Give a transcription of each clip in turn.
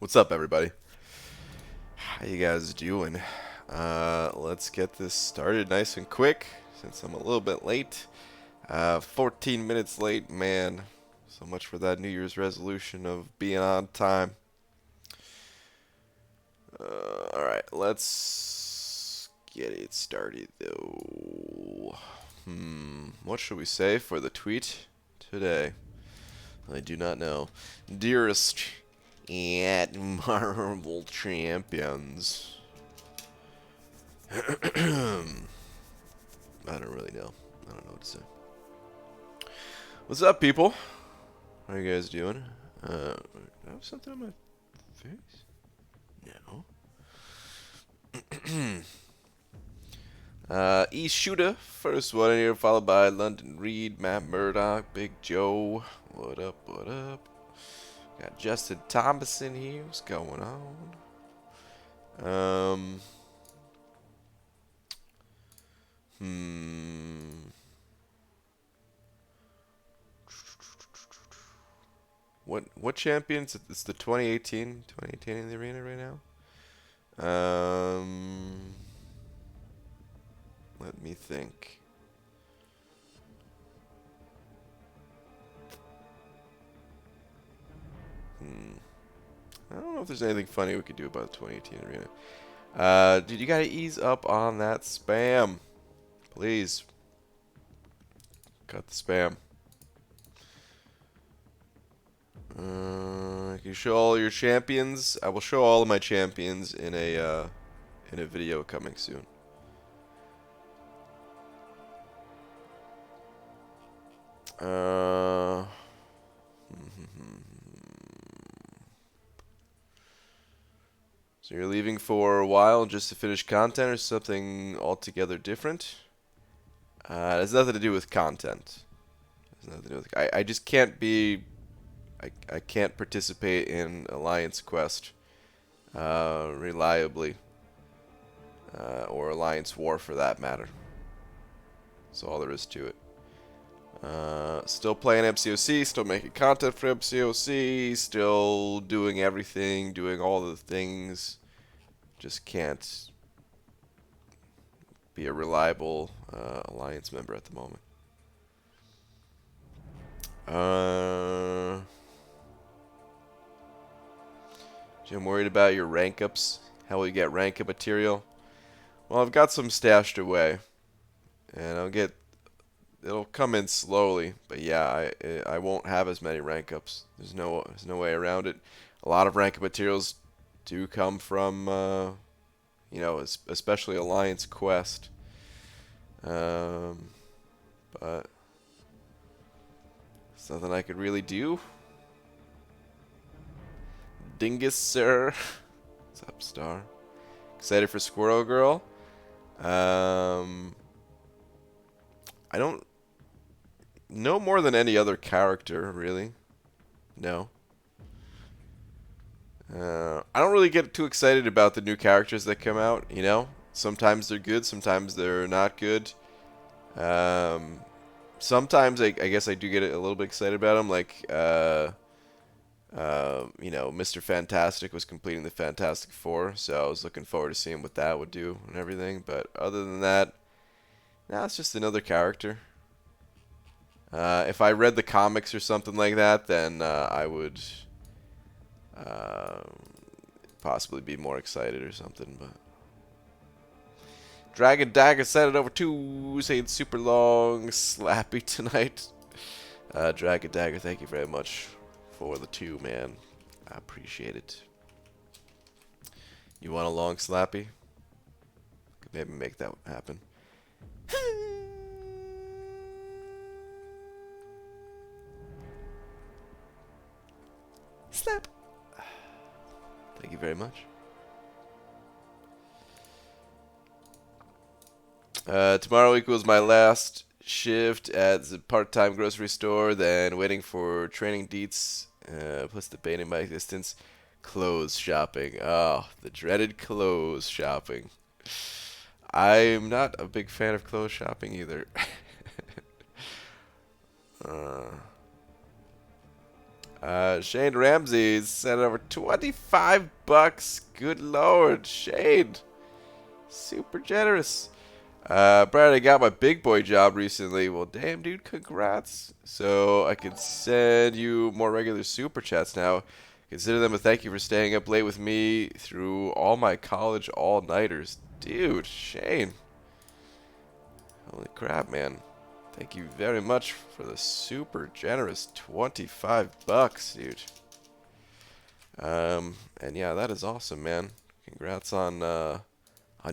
What's up, everybody? How you guys doing? Let's get this started nice and quick, since I'm a little bit late. 14 minutes late, man. So much for that New Year's resolution of being on time. Alright, let's get it started, though. What should we say for the tweet today? I do not know. Dearest at Marvel Champions. I don't really know. I don't know what to say. What's up, people? How are you guys doing? Do I have something on my face? No. East Shooter, first one here, followed by London Reed, Matt Murdoch, Big Joe. What up, what up? Got Justin Thomason here. What's going on? What champions? It's the 2018 in the arena right now. Let me think. I don't know if there's anything funny we could do about the 2018 arena. Dude, you gotta ease up on that spam. Please. Cut the spam. Can you show all your champions? I will show all of my champions in a video coming soon. So you're leaving for a while just to finish content or something altogether different? It has nothing to do with content. It has nothing to do with, I just can't be... I can't participate in Alliance Quest reliably. Or Alliance War for that matter. That's all there is to it. Still playing MCOC, still making content for MCOC, still doing everything, doing all the things. Just can't be a reliable Alliance member at the moment. I'm worried about your rank ups. How will you get rank up material? Well, I've got some stashed away, and it'll come in slowly. But yeah, I won't have as many rank ups. There's no way around it. A lot of rank up materials do come from especially Alliance Quest. But it's nothing I could really do. Dingus, sir. What's up, Star? Excited for Squirrel Girl? I don't know more than any other character, really. No. I don't really get too excited about the new characters that come out, you know? Sometimes they're good, sometimes they're not good. Sometimes I guess I do get a little bit excited about them, like, Mr. Fantastic was completing the Fantastic Four, so I was looking forward to seeing what that would do and everything. But other than that, nah, it's just another character. If I read the comics or something like that, then I would possibly be more excited or something. But Dragon Dagger sent it over to saying super long slappy tonight. Dragon Dagger, thank you very much for the 2, man. I appreciate it. You want a long slappy? Could maybe make that happen. Slap. Thank you very much. Tomorrow equals my last shift at the part-time grocery store, then waiting for training deets, plus debating my existence. Clothes shopping. Oh, the dreaded clothes shopping. I'm not a big fan of clothes shopping either. Shane Ramsey sent over 25 bucks. Good lord, Shane. Super generous. Brad, I got my big boy job recently. Well, damn, dude, congrats. So I can send you more regular super chats now. Consider them a thank you for staying up late with me through all my college all-nighters. Dude, Shane. Holy crap, man. Thank you very much for the super generous 25 bucks, dude. And yeah, that is awesome, man. Congrats on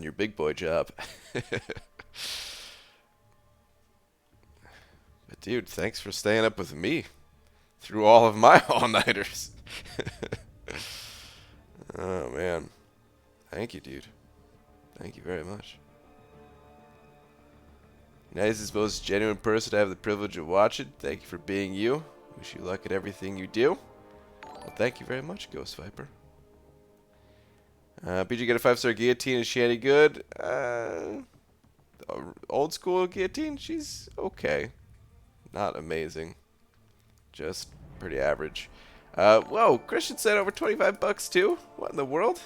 your big boy job. But dude, thanks for staying up with me through all of my all-nighters. Oh man. Thank you, dude. Thank you very much. Nicest, most genuine person to have the privilege of watching. Thank you for being you. Wish you luck at everything you do. Well, thank you very much, Ghost Viper. BG got a 5-star guillotine. Is she any good? Old school guillotine? She's okay. Not amazing. Just pretty average. Whoa, Christian said over 25 bucks too? What in the world?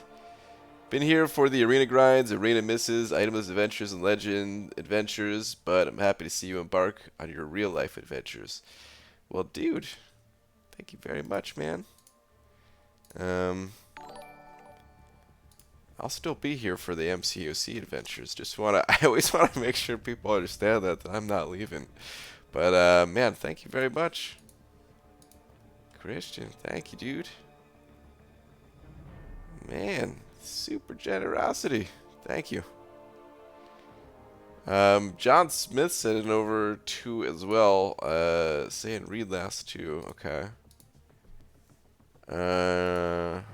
Been here for the arena grinds, arena misses, itemless adventures, and legend adventures, but I'm happy to see you embark on your real life adventures. Well, dude, thank you very much, man. I'll still be here for the MCOC adventures. I always want to make sure people understand that I'm not leaving. But, man, thank you very much. Christian, thank you, dude. Man, super generosity. Thank you. John Smith sent it over 2 as well. Saying read last 2. Okay. On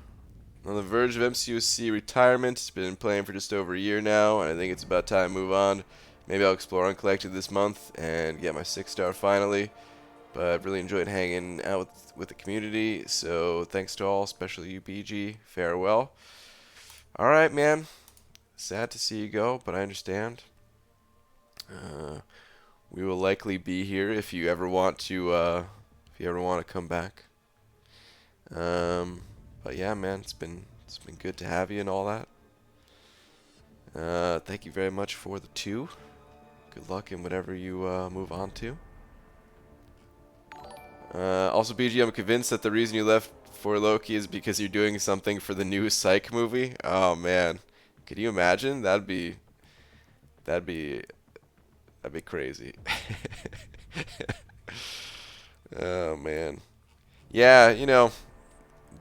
the verge of MCOC retirement. Been playing for just over a year now, and I think it's about time to move on. Maybe I'll explore Uncollected this month and get my 6-star finally. But I've really enjoyed hanging out with the community, so thanks to all, especially you, BG. Farewell. Alright, man. Sad to see you go, but I understand. We will likely be here if you ever want to come back. But yeah, man, it's been good to have you and all that. Thank you very much for the 2. Good luck in whatever you move on to. Also, BG, I'm convinced that the reason you left for Loki is because you're doing something for the new Psych movie. Oh man, could you imagine? That'd be crazy. Oh man. Yeah, you know,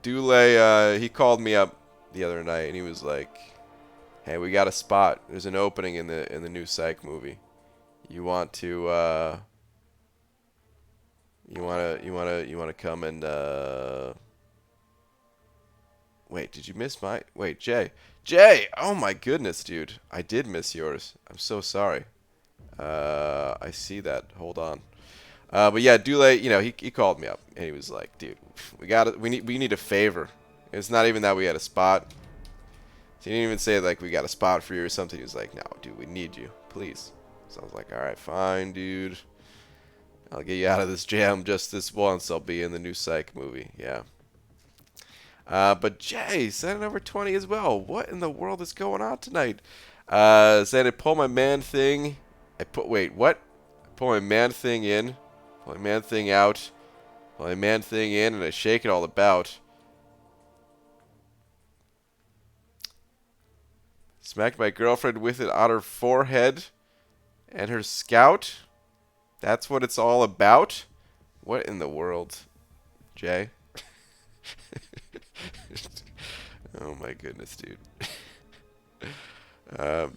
Dule, he called me up the other night and he was like, "Hey, we got a spot. There's an opening in the new Psych movie. You want to you wanna come and wait, did you miss my wait, Jay? Oh my goodness, dude. I did miss yours. I'm so sorry. I see that. Hold on. But yeah, Dule, you know, he called me up and he was like, "Dude, we need a favor." It's not even that we had a spot. He didn't even say like we got a spot for you or something. He was like, "No, dude, we need you, please." So I was like, "All right, fine, dude. I'll get you out of this jam just this once. I'll be in the new Psych movie." Yeah. But Jay sent over 20 as well. What in the world is going on tonight? Said I pull my man thing. Wait, what? I pull my man thing in. Pull my man thing out. Pull my man thing in, and I shake it all about. Smacked my girlfriend with it on her forehead and her scout. That's what it's all about? What in the world, Jay? Oh my goodness, dude.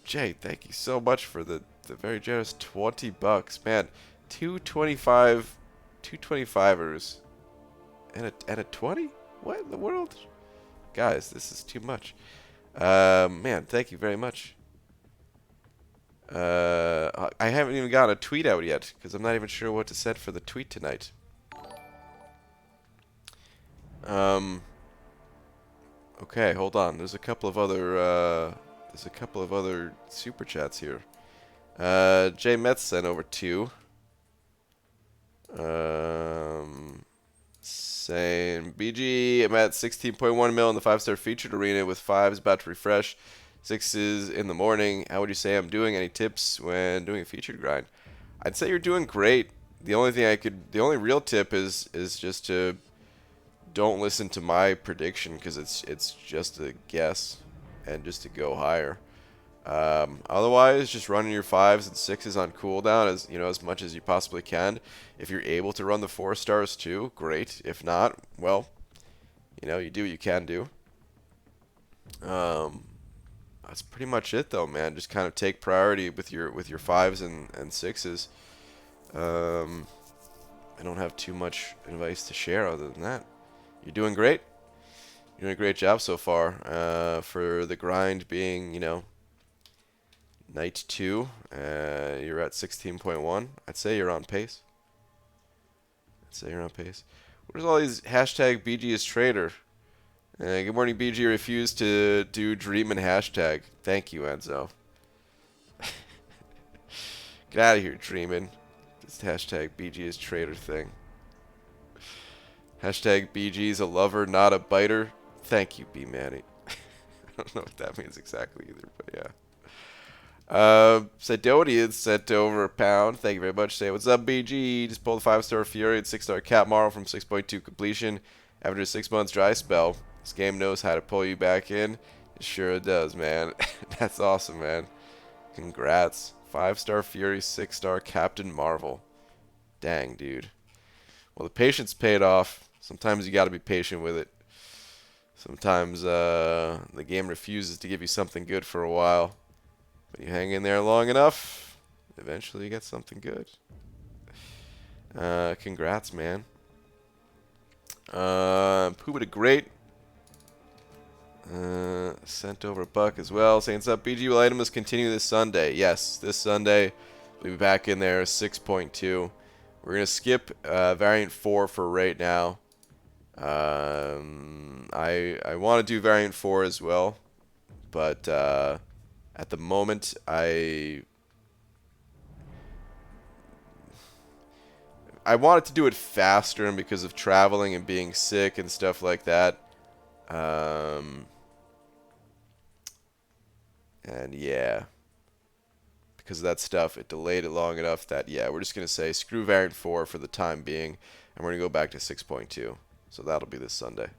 Jay, thank you so much for the very generous 20 bucks. Man, 225ers and a 20? What in the world? Guys, this is too much. Man, thank you very much. I haven't even gotten a tweet out yet because I'm not even sure what to set for the tweet tonight. Okay, hold on. There's a couple of other super chats here. Jay Metz sent over 2. saying, BG, I'm at 16.1 mil in the 5-star featured arena with 5s about to refresh, 6s in the morning. How would you say I'm doing? Any tips when doing a featured grind? I'd say you're doing great. The only real tip is just to don't listen to my prediction because it's just a guess and just to go higher. Otherwise, just running your 5s and 6s on cooldown as much as you possibly can. If you're able to run the 4 stars too, great. If not, well, you do what you can do. That's pretty much it though, man. Just kind of take priority with your 5s and 6s. I don't have too much advice to share other than that. You're doing great. You're doing a great job so far. For the grind being, night 2, you're at 16.1. I'd say you're on pace. Where's all these hashtag BG is traitor? Good morning, BG. Refused to do dream and hashtag. Thank you, Enzo. Get out of here, dreaming. This hashtag BG is traitor thing. Hashtag BG is a lover, not a biter. Thank you, B Manny. I don't know what that means exactly either, but yeah. Sidonian sent over £1. Thank you very much. Say, what's up, BG? Just pulled a 5-star Fury and 6-star Cat Marl from 6.2 completion. After a 6 months dry spell, this game knows how to pull you back in. It sure does, man. That's awesome, man. Congrats. 5-star Fury, 6-star Captain Marvel. Dang, dude. Well, the patience paid off. Sometimes you got to be patient with it. Sometimes the game refuses to give you something good for a while. But you hang in there long enough, eventually you get something good. Congrats, man. Pooba the Great sent over $1 as well. Saying, what's up, BG? Will items continue this Sunday? Yes, this Sunday we'll be back in there, 6.2. We're going to skip Variant 4 for right now. I want to do Variant 4 as well, but at the moment I wanted to do it faster, and because of traveling and being sick and stuff like that. And yeah, because of that stuff, it delayed it long enough that, yeah, we're just going to say screw Variant 4 for the time being, and we're going to go back to 6.2. So that'll be this Sunday.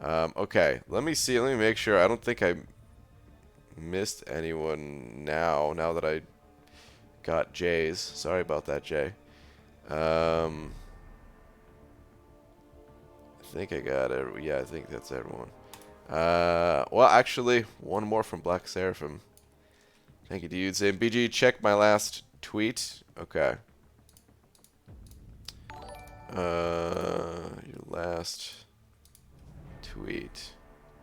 Okay, let me see. Let me make sure. I don't think I missed anyone now that I got Jay's. Sorry about that, Jay. I think I got it. Yeah, I think that's everyone. Well, actually, one more from Black Seraphim. Thank you, dude. Saying, BG, check my last tweet. Okay. Your last tweet.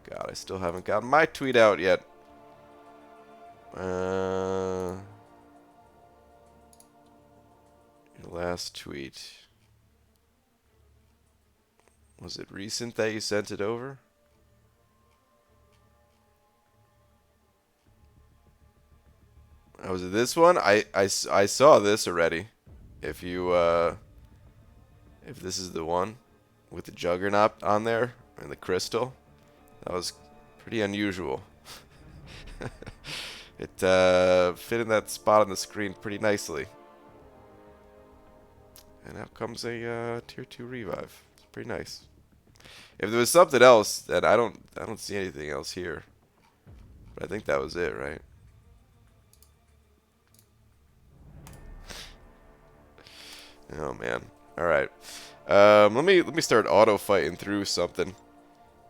God, I still haven't gotten my tweet out yet. Your last tweet. Was it recent that you sent it over? Oh, was it this one? I saw this already. If you, if this is the one with the Juggernaut on there and the crystal, that was pretty unusual. It fit in that spot on the screen pretty nicely. And out comes a tier 2 revive. It's pretty nice. If there was something else, then I don't see anything else here. But I think that was it, right? Oh man. All right. Let me start auto fighting through something.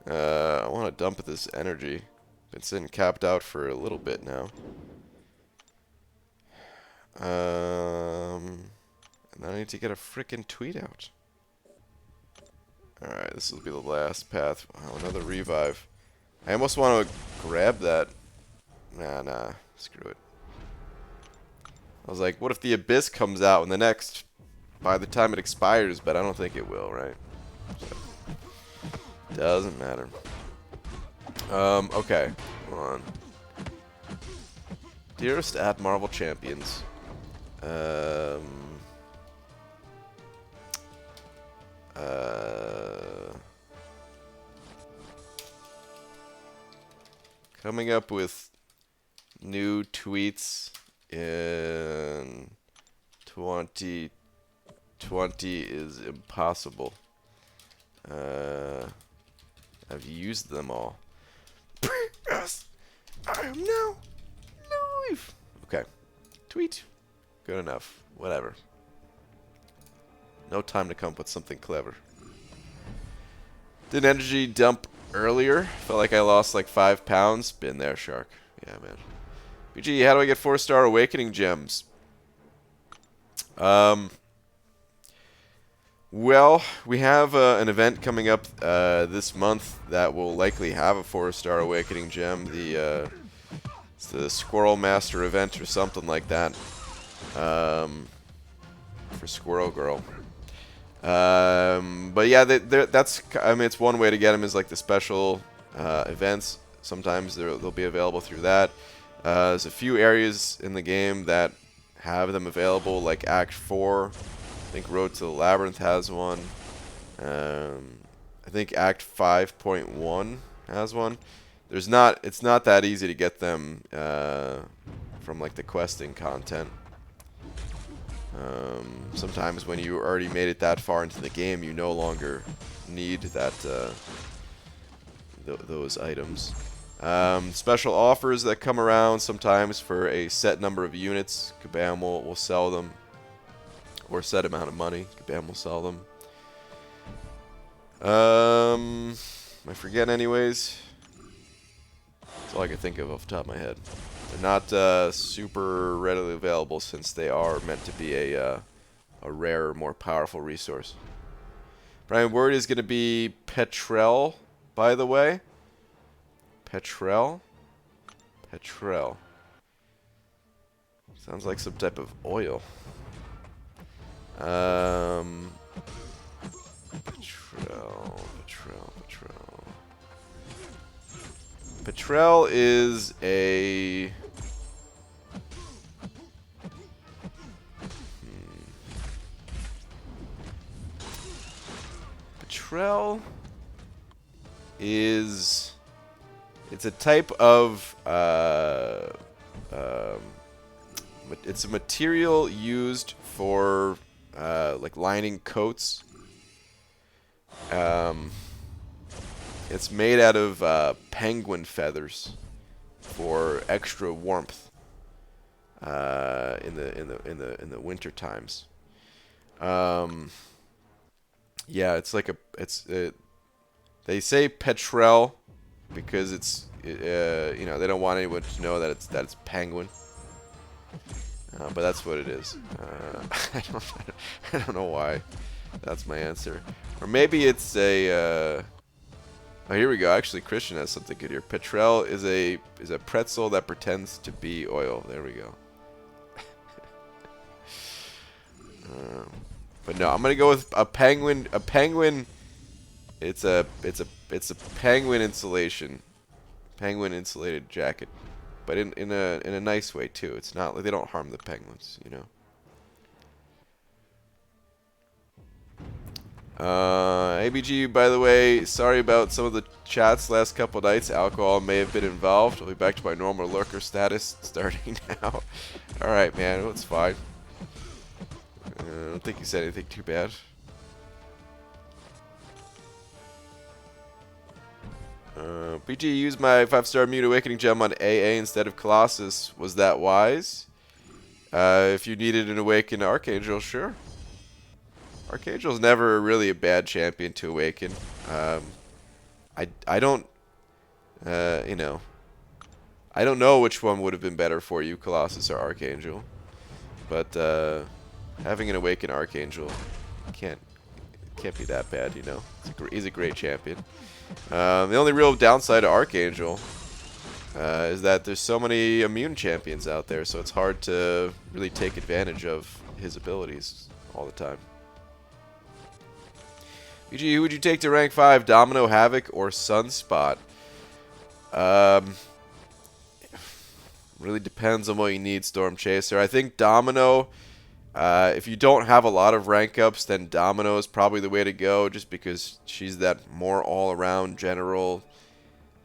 I want to dump this energy. Been sitting capped out for a little bit now. And then I need to get a frickin' tweet out. Alright, this will be the last path. Wow, another revive. I almost want to grab that. Nah, screw it. I was like, what if the Abyss comes out in the next, by the time it expires, but I don't think it will, right? So, doesn't matter. Okay, hold on. Dearest at Marvel Champions. Coming up with new tweets in 2020 is impossible. I've used them all. Yes, I am now live. Okay. Tweet. Good enough. Whatever. No time to come up with something clever. Did energy dump earlier? Felt like I lost like 5 pounds. Been there, Shark. Yeah, man. BG, how do I get 4-star awakening gems? Well, we have an event coming up this month that will likely have a 4-star awakening gem. It's the Squirrel Master event or something like that. For Squirrel Girl. But yeah, that's, I mean, it's one way to get them is like the special events. Sometimes they'll be available through that. There's a few areas in the game that have them available, like Act 4. I think Road to the Labyrinth has one. I think Act 5.1 has one. It's not that easy to get them from like the questing content. Sometimes when you already made it that far into the game, you no longer need those items. Special offers that come around sometimes for a set number of units. Kabam will sell them. Or set amount of money. Kabam will sell them. Am I forgetting anyways? That's all I can think of off the top of my head. They're not super readily available since they are meant to be a rarer, more powerful resource. Brian, word is going to be Petrel, by the way. Petrel? Petrel. Sounds like some type of oil. Petrel is a... Petrel is... It's a type of... it's a material used for like lining coats. It's made out of penguin feathers for extra warmth in the winter times. Yeah, it's like they say Petrel because it's you know, they don't want anyone to know that it's penguin. But that's what it is. I don't know why. That's my answer. Or maybe it's a... oh, here we go. Actually, Christian has something good here. Petrel is a pretzel that pretends to be oil. There we go. But no, I'm gonna go with a penguin. A penguin. It's a penguin insulation. Penguin insulated jacket. But in a nice way too. It's not like they don't harm the penguins, you know. ABG, by the way, sorry about some of the chats last couple nights. Alcohol may have been involved. I'll be back to my normal lurker status starting now. Alright, man. It's fine. I don't think you said anything too bad. BG used my 5-star Mute Awakening gem on AA instead of Colossus. Was that wise? If you needed an Awakened Archangel, sure. Archangel's never really a bad champion to awaken. I don't, you know, I don't know which one would have been better for you, Colossus or Archangel. But having an Awakened Archangel can't be that bad, you know. He's a great champion. The only real downside to Archangel is that there's so many immune champions out there, so it's hard to really take advantage of his abilities all the time. BG, who would you take to rank 5? Domino, Havoc, or Sunspot? Really depends on what you need, Storm Chaser. I think Domino, if you don't have a lot of rank ups, then Domino is probably the way to go, just because she's that more all-around general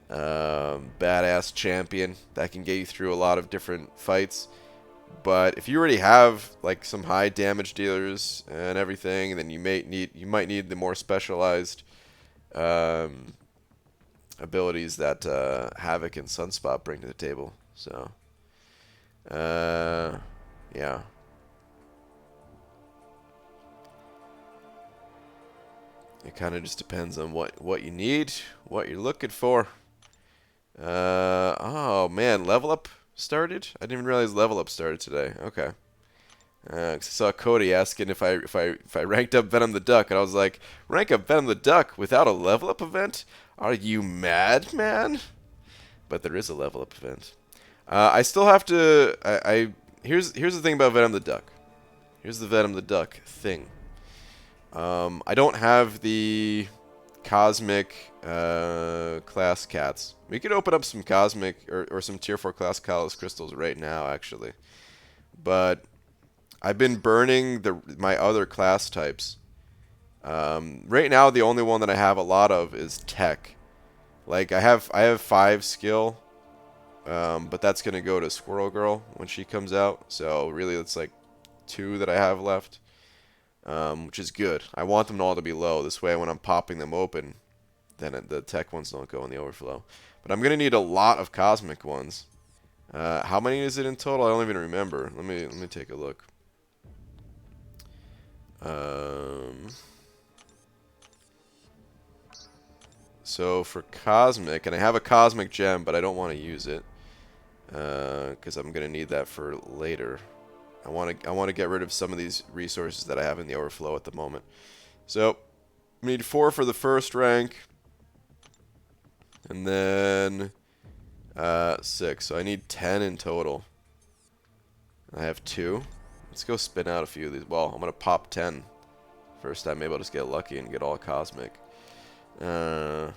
badass champion that can get you through a lot of different fights. But if you already have like some high damage dealers and everything, then you might need the more specialized abilities that Havoc and Sunspot bring to the table. So, yeah. It kind of just depends on what you need, what you're looking for. Oh man, level up started? I didn't even realize level up started today. Okay. 'Cause I saw Cody asking if I ranked up Venom the Duck, and I was like, rank up Venom the Duck without a level up event? Are you mad, man? But there is a level up event. I still have to. Here's the thing about Venom the Duck. Here's the Venom the Duck thing. I don't have the Cosmic class cats. We could open up some Cosmic or some Tier 4 class Kalos crystals right now, actually. But I've been burning my other class types. Right now, the only one that I have a lot of is Tech. Like I have 5 skill, but that's gonna go to Squirrel Girl when she comes out. So really, it's like 2 that I have left, which is good. I want them all to be low. This way, when I'm popping them open, then the Tech ones don't go in the overflow. But I'm gonna need a lot of Cosmic ones. How many is it in total? I don't even remember. Let me take a look. So for Cosmic, and I have a Cosmic Gem, but I don't want to use it because I'm gonna need that for later. I want to get rid of some of these resources that I have in the overflow at the moment. So I need 4 for the first rank, and then 6. So I need 10 in total. I have 2. Let's go spin out a few of these. Well, I'm gonna pop 10 first time. Maybe I'll just get lucky and get all Cosmic. But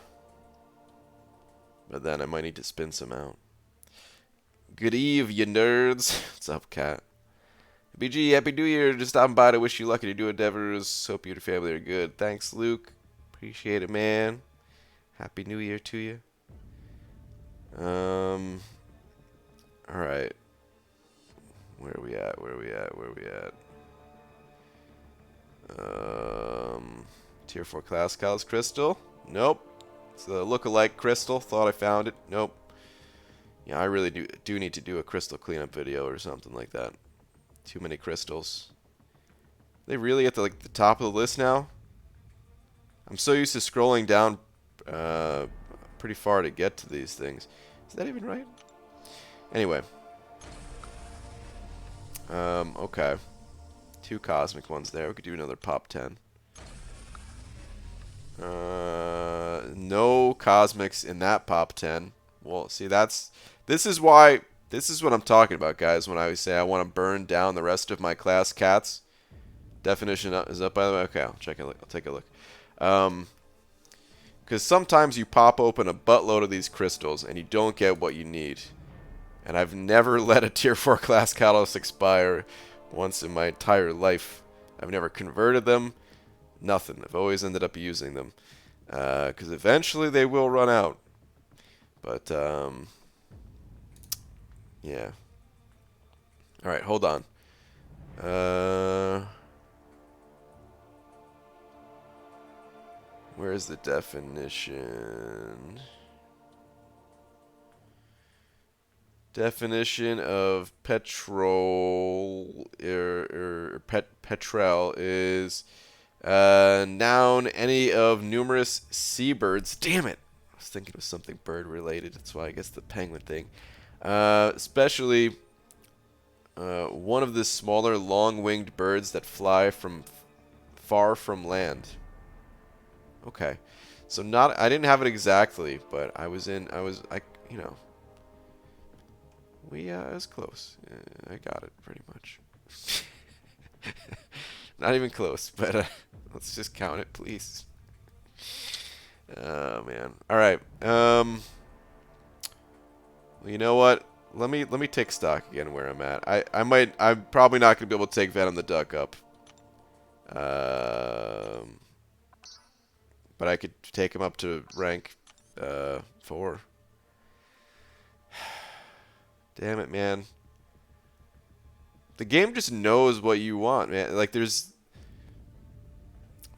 then I might need to spin some out. Good eve, you nerds. What's up, Cat? BG, Happy New Year. Just stopping by to wish you luck in your new endeavors. Hope you and your family are good. Thanks, Luke. Appreciate it, man. Happy New Year to you. Alright. Where are we at? Tier 4 class Kalos crystal? Nope. It's the look-alike crystal. Thought I found it. Nope. Yeah, I really do need to do a crystal cleanup video or something like that. Too many crystals. Are they really at the top of the list now? I'm so used to scrolling down pretty far to get to these things. Is that even right? Anyway. Okay. 2 Cosmic ones there. We could do another pop 10. No Cosmics in that pop 10. Well, see, this is what I'm talking about, guys, when I say I want to burn down the rest of my class cats. Definition is up, by the way. Okay, I'll take a look. Because sometimes you pop open a buttload of these crystals and you don't get what you need. And I've never let a Tier 4 class Kalos expire once in my entire life. I've never converted them. Nothing. I've always ended up using them. Because eventually they will run out. But, yeah. Alright, hold on. Where's the definition? Definition of petrol petrel is noun, any of numerous seabirds. Damn it! I was thinking it was something bird related. That's why I guess the penguin thing. Especially one of the smaller long-winged birds that fly from far from land. Okay, so I didn't have it exactly, but I was, you know. I was close. I got it pretty much. Not even close, but let's just count it, please. Oh man. All right. Well, you know what? Let me take stock again where I'm at. I'm probably not gonna be able to take Venom the Duck up. But I could take him up to rank 4. Damn it, man. The game just knows what you want, man. Like, was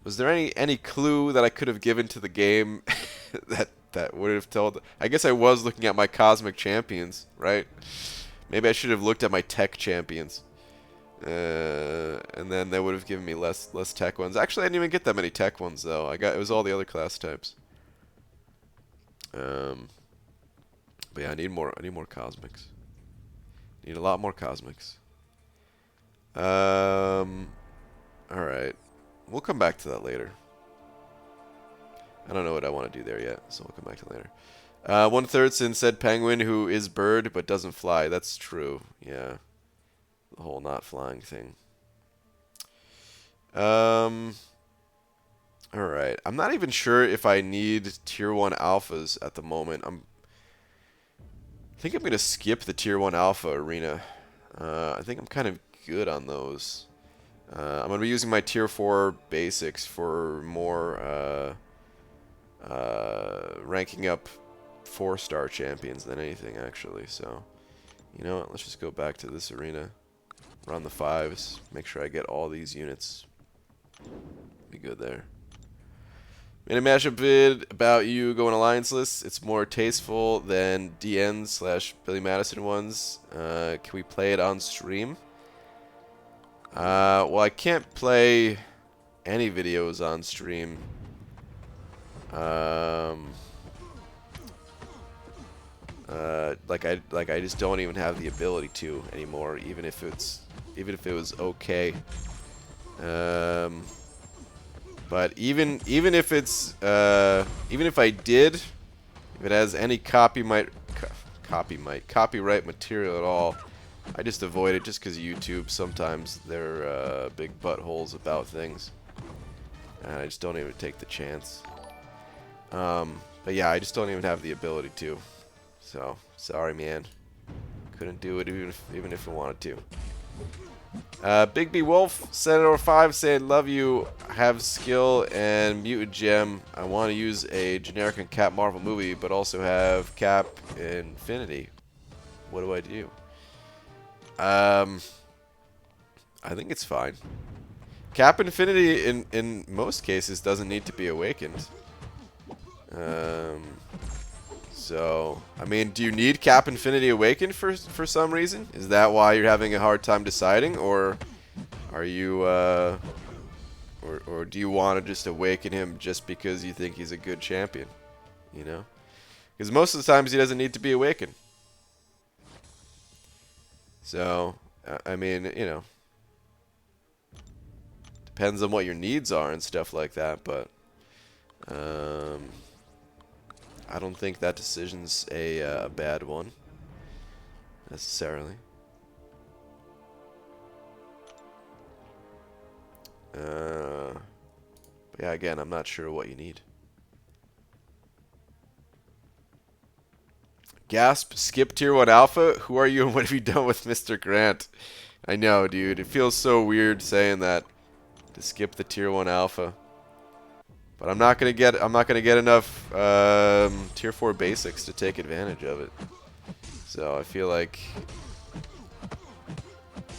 there any clue that I could have given to the game that would have told? I guess I was looking at my cosmic champions, right? Maybe I should have looked at my tech champions. And then they would have given me less tech ones. Actually, I didn't even get that many tech ones though. It was all the other class types. But yeah, I need more cosmics. Need a lot more cosmics. All right. We'll come back to that later. I don't know what I want to do there yet, so we'll come back to it later. 1/3 since said penguin who is bird but doesn't fly. That's true. Yeah. The whole not flying thing. Alright. I'm not even sure if I need tier 1 alphas at the moment. I think I'm going to skip the tier 1 alpha arena. I think I'm kind of good on those. I'm going to be using my tier 4 basics for more ranking up 4-star champions than anything, actually. So, you know what? Let's just go back to this arena. Run the 5s. Make sure I get all these units. Be good there. Made a mashup vid about you going alliance lists. It's more tasteful than DN/Billy Madison ones. Can we play it on stream? Well, I can't play any videos on stream. Like I just don't even have the ability to anymore, even if it was okay. But even if it's even if I did, if it has any copyright material at all, I just avoid it just because YouTube sometimes they're big buttholes about things, and I just don't even take the chance. But yeah, I just don't even have the ability to. So sorry, man. Couldn't do it even if I wanted to. Big B Wolf, Senator 5 saying, love you, have skill and mutant gem. I want to use a generic and Cap Marvel movie, but also have Cap Infinity. What do I do? I think it's fine. Cap Infinity in most cases doesn't need to be awakened. So, I mean, do you need Cap Infinity awakened for some reason? Is that why you're having a hard time deciding, or are you, or do you want to just awaken him just because you think he's a good champion? You know, because most of the times he doesn't need to be awakened. So, I mean, you know, depends on what your needs are and stuff like that, but I don't think that decision's a bad one, necessarily. But yeah, again, I'm not sure what you need. Gasp, skip tier 1 alpha? Who are you and what have you done with Mr. Grant? I know, dude. It feels so weird saying that, to skip the tier 1 alpha. But I'm not gonna get enough tier 4 basics to take advantage of it. So I feel like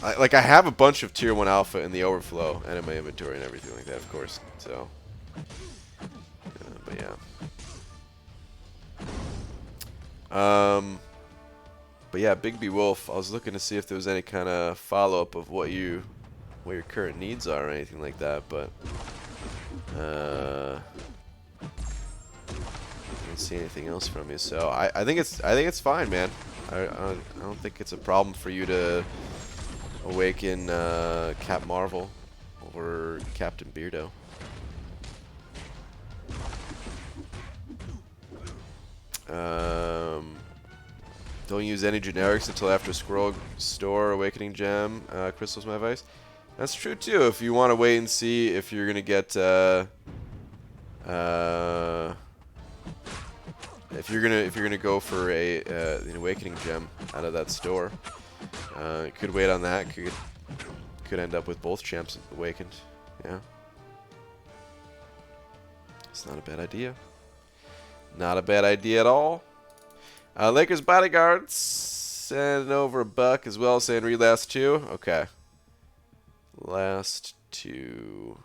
I have a bunch of tier 1 alpha in the overflow and in my inventory and everything like that, of course. So but yeah. But yeah, Big B Wolf, I was looking to see if there was any kind of follow-up of what your current needs are or anything like that, but I didn't see anything else from you, so I think it's fine, man. I don't think it's a problem for you to awaken Cap Marvel over Captain Beardo. Don't use any generics until after Squirrel Store Awakening Gem. Crystal's my advice. That's true too. If you want to wait and see if you're gonna get if you're gonna go for an Awakening Gem out of that store, you could wait on that. Could end up with both champs awakened. Yeah, it's not a bad idea. Not a bad idea at all. Lakers Bodyguards send over a buck as well, saying read last two. Okay. Last two.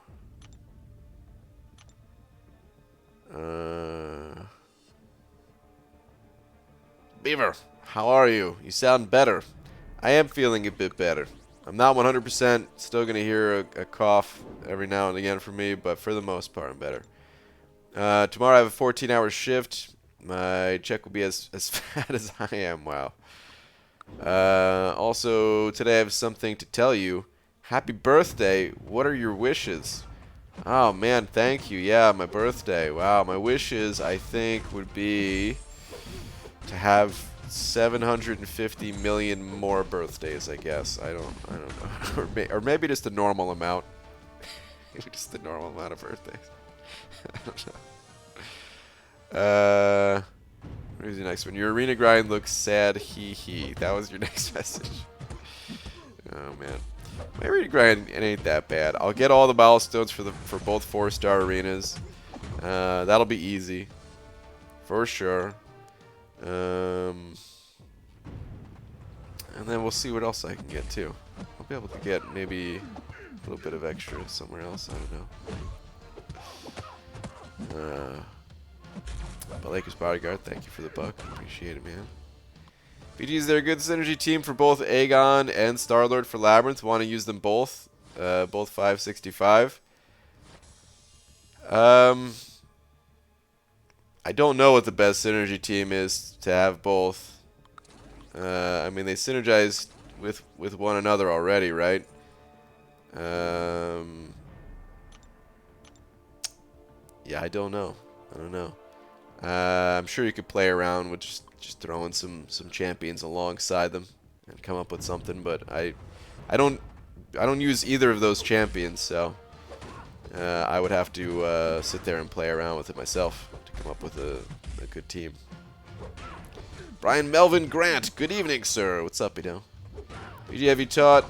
Beaver, how are you? You sound better. I am feeling a bit better. I'm not 100%. Still going to hear a cough every now and again from me, but for the most part, I'm better. Tomorrow I have a 14-hour shift. My check will be as fat as I am. Wow. Also, today I have something to tell you. Happy birthday. What are your wishes? Oh, man, thank you. Yeah, my birthday. Wow, my wishes, I think, would be to have 750 million more birthdays, I guess. I don't know. or maybe just the normal amount. Maybe just the normal amount of birthdays. I don't know. Here's the next one. Your arena grind looks sad, hee hee. That was your next message. Oh, man. My arena grind, it ain't that bad. I'll get all the milestones for both 4-star arenas. That'll be easy. For sure. And then we'll see what else I can get, too. I'll be able to get maybe a little bit of extra somewhere else. I don't know. But Lakers Bodyguard, thank you for the buck. Appreciate it, man. BG, is there a good synergy team for both Aegon and Star-Lord for Labyrinth? Want to use them both? Both 565. I don't know what the best synergy team is to have both. I mean, they synergize with one another already, right? Yeah, I don't know. I'm sure you could play around with just throwing some champions alongside them and come up with something, but I don't use either of those champions, so I would have to sit there and play around with it myself to come up with a good team. Brian Melvin Grant, good evening, sir. What's up, BG? Have you taught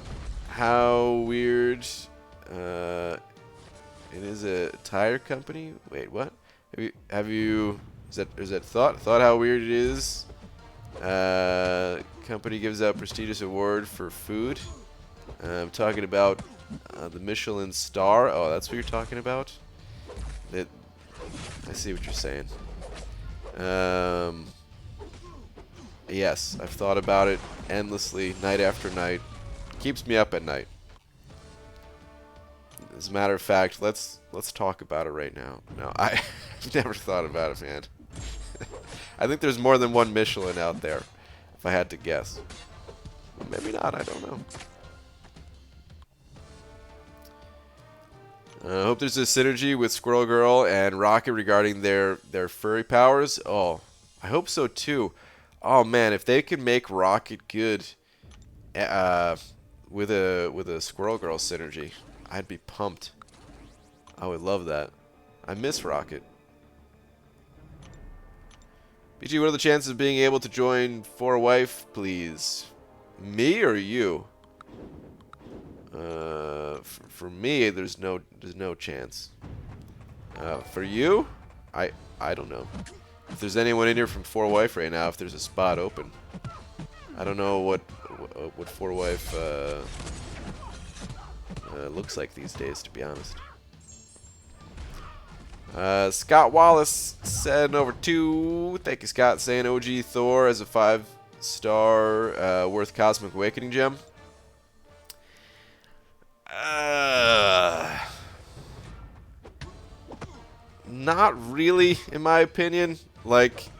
how weird it is a tire company? Wait, what? Have you is that thought how weird it is? Company gives out prestigious award for food. I'm talking about the Michelin star. Oh, that's what you're talking about? I see what you're saying. Yes, I've thought about it endlessly, night after night. Keeps me up at night. As a matter of fact, let's talk about it right now. No, I've never thought about it, man. I think there's more than one Michelin out there, if I had to guess. Well, maybe not, I don't know. I hope there's a synergy with Squirrel Girl and Rocket regarding their furry powers. Oh, I hope so too. Oh man, if they could make Rocket good with a Squirrel Girl synergy, I'd be pumped. I would love that. I miss Rocket. BG, what are the chances of being able to join For Wife, please? Me or you? For me, there's no chance. For you, I don't know. If there's anyone in here from For Wife right now, if there's a spot open, I don't know what For Wife looks like these days, to be honest. Scott Wallace said over 2. Thank you, Scott. Saying OG Thor as a 5-star worth Cosmic Awakening gem. Not really, in my opinion. Like,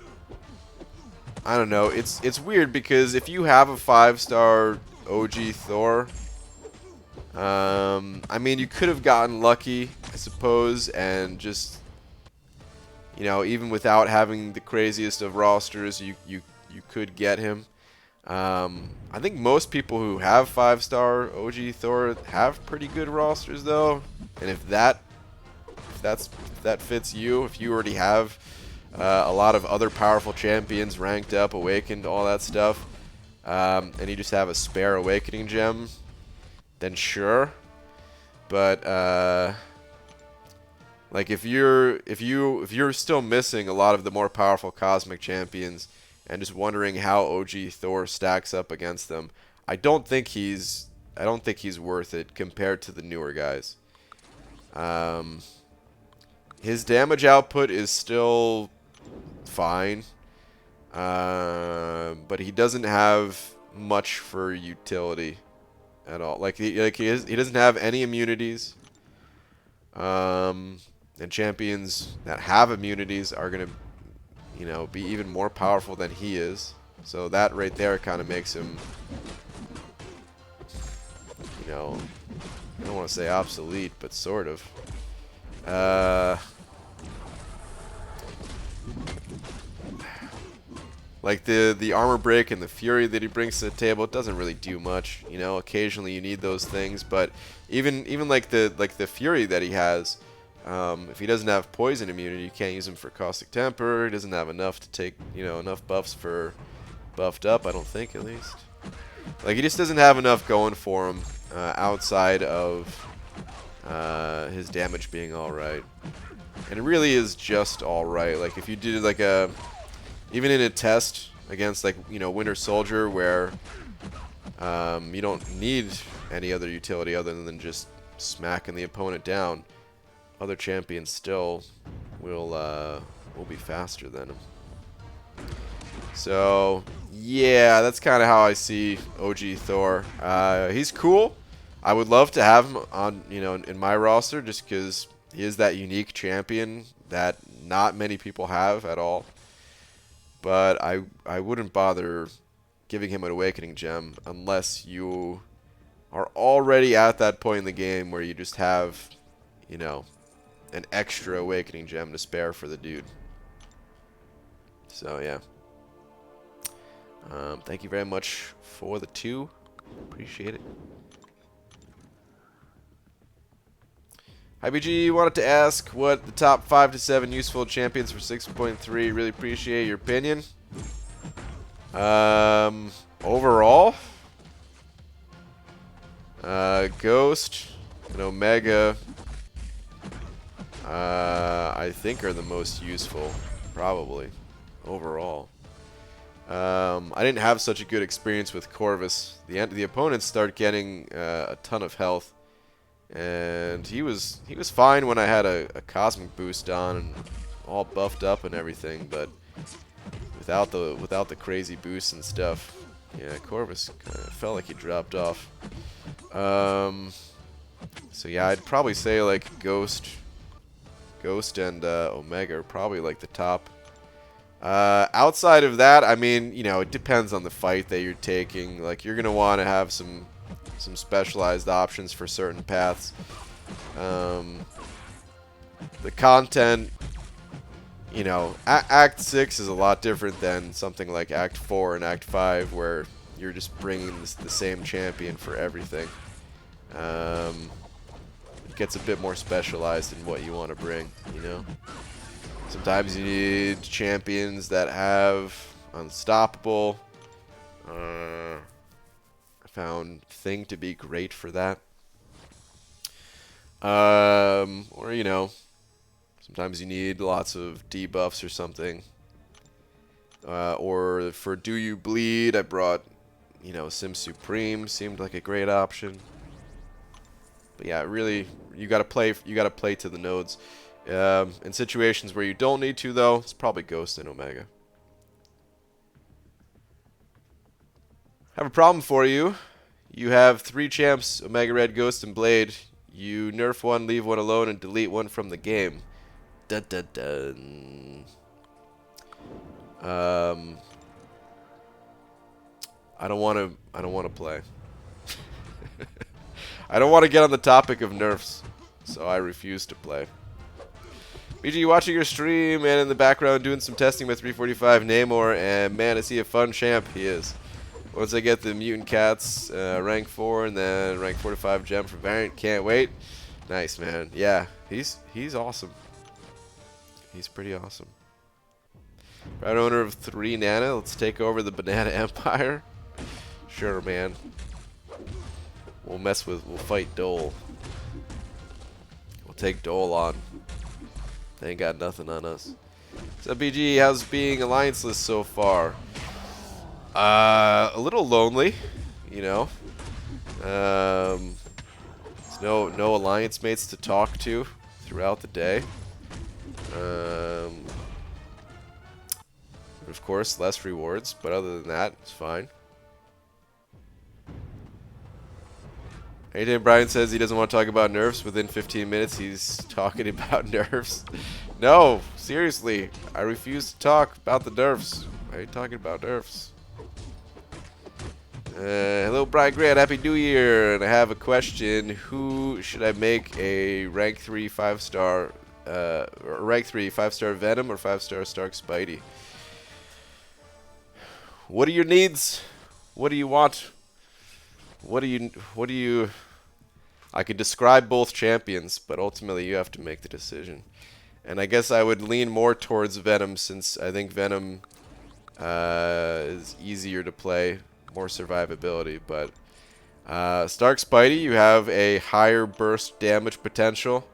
I don't know. It's weird because if you have a 5-star OG Thor, I mean, you could have gotten lucky, I suppose, and just, you know, even without having the craziest of rosters, you could get him. I think most people who have 5-star OG Thor have pretty good rosters, though. And if that fits you, if you already have a lot of other powerful champions ranked up, awakened, all that stuff, and you just have a spare awakening gem, then sure. But like if you're still missing a lot of the more powerful cosmic champions, and just wondering how OG Thor stacks up against them. I don't think he's worth it compared to the newer guys. His damage output is still fine, but he doesn't have much for utility at all. Like he doesn't have any immunities. And champions that have immunities are gonna, be even more powerful than he is. So that right there kind of makes him, I don't want to say obsolete, but sort of. Like the armor break and the fury that he brings to the table, it doesn't really do much. Occasionally you need those things, but even like the fury that he has, if he doesn't have poison immunity, you can't use him for caustic temper. He doesn't have enough to take enough buffs for buffed up. I don't think, at least. Like, he just doesn't have enough going for him outside of his damage being all right, and it really is just all right. Like, if you did like even in a test against like Winter Soldier, where you don't need any other utility other than just smacking the opponent down, other champions still will be faster than him. So yeah, that's kind of how I see OG Thor. He's cool. I would love to have him on in my roster, just because he is that unique champion that not many people have at all. But I wouldn't bother giving him an Awakening Gem unless you are already at that point in the game where you just have, an extra Awakening Gem to spare for the dude. So, yeah. Thank you very much for the 2. Appreciate it. IBG wanted to ask what the top 5 to 7 useful champions for 6.3. Really appreciate your opinion. Overall, Ghost and Omega, I think, are the most useful, probably, overall. I didn't have such a good experience with Corvus. The opponents start getting a ton of health. And he was fine when I had a cosmic boost on and all buffed up and everything, but without the crazy boosts and stuff, yeah, Corvus kind of felt like he dropped off. So yeah, I'd probably say like Ghost and Omega are probably like the top. Outside of that, I mean, it depends on the fight that you're taking. Like, you're gonna want to have some specialized options for certain paths. The content, Act 6 is a lot different than something like Act 4 and Act 5, where you're just bringing the same champion for everything. It gets a bit more specialized in what you want to bring, Sometimes you need champions that have Unstoppable. I found Thing to be great for that. Or, sometimes you need lots of debuffs or something. Or for Do You Bleed, I brought, Sim Supreme seemed like a great option. But yeah, really, you gotta play to the nodes. In situations where you don't need to, though, it's probably Ghost and Omega. Have a problem for you. You have 3 champs, Omega Red, Ghost, and Blade. You nerf one, leave one alone, and delete one from the game. Dun dun dun. I don't want to play. I don't want to get on the topic of nerfs, so I refuse to play. BG, watching your stream and in the background doing some testing with 345 Namor, and man, is he a fun champ. He is. Once I get the Mutant Cats rank 4 and then rank 4 to 5 gem for Variant, can't wait. Nice, man. Yeah, he's awesome. He's pretty awesome. Proud owner of 3 Nana. Let's take over the Banana Empire. Sure, man. We'll fight Dole. We'll take Dole on. They ain't got nothing on us. So BG, how's being allianceless so far? A little lonely, you know. No alliance mates to talk to throughout the day. Of course, less rewards, but other than that, it's fine. Anytime Brian says he doesn't want to talk about nerfs, within 15 minutes he's talking about nerfs. No, seriously, I refuse to talk about the nerfs. Why are you talking about nerfs? Hello, Brian Grant. Happy New Year. And I have a question. Who should I make a rank 3 5-star, rank 3 5-star Venom or 5-star Stark Spidey? What are your needs? What do you want? What do you... I could describe both champions, but ultimately you have to make the decision. And I guess I would lean more towards Venom, since I think Venom is easier to play, more survivability. But Stark Spidey, you have a higher burst damage potential.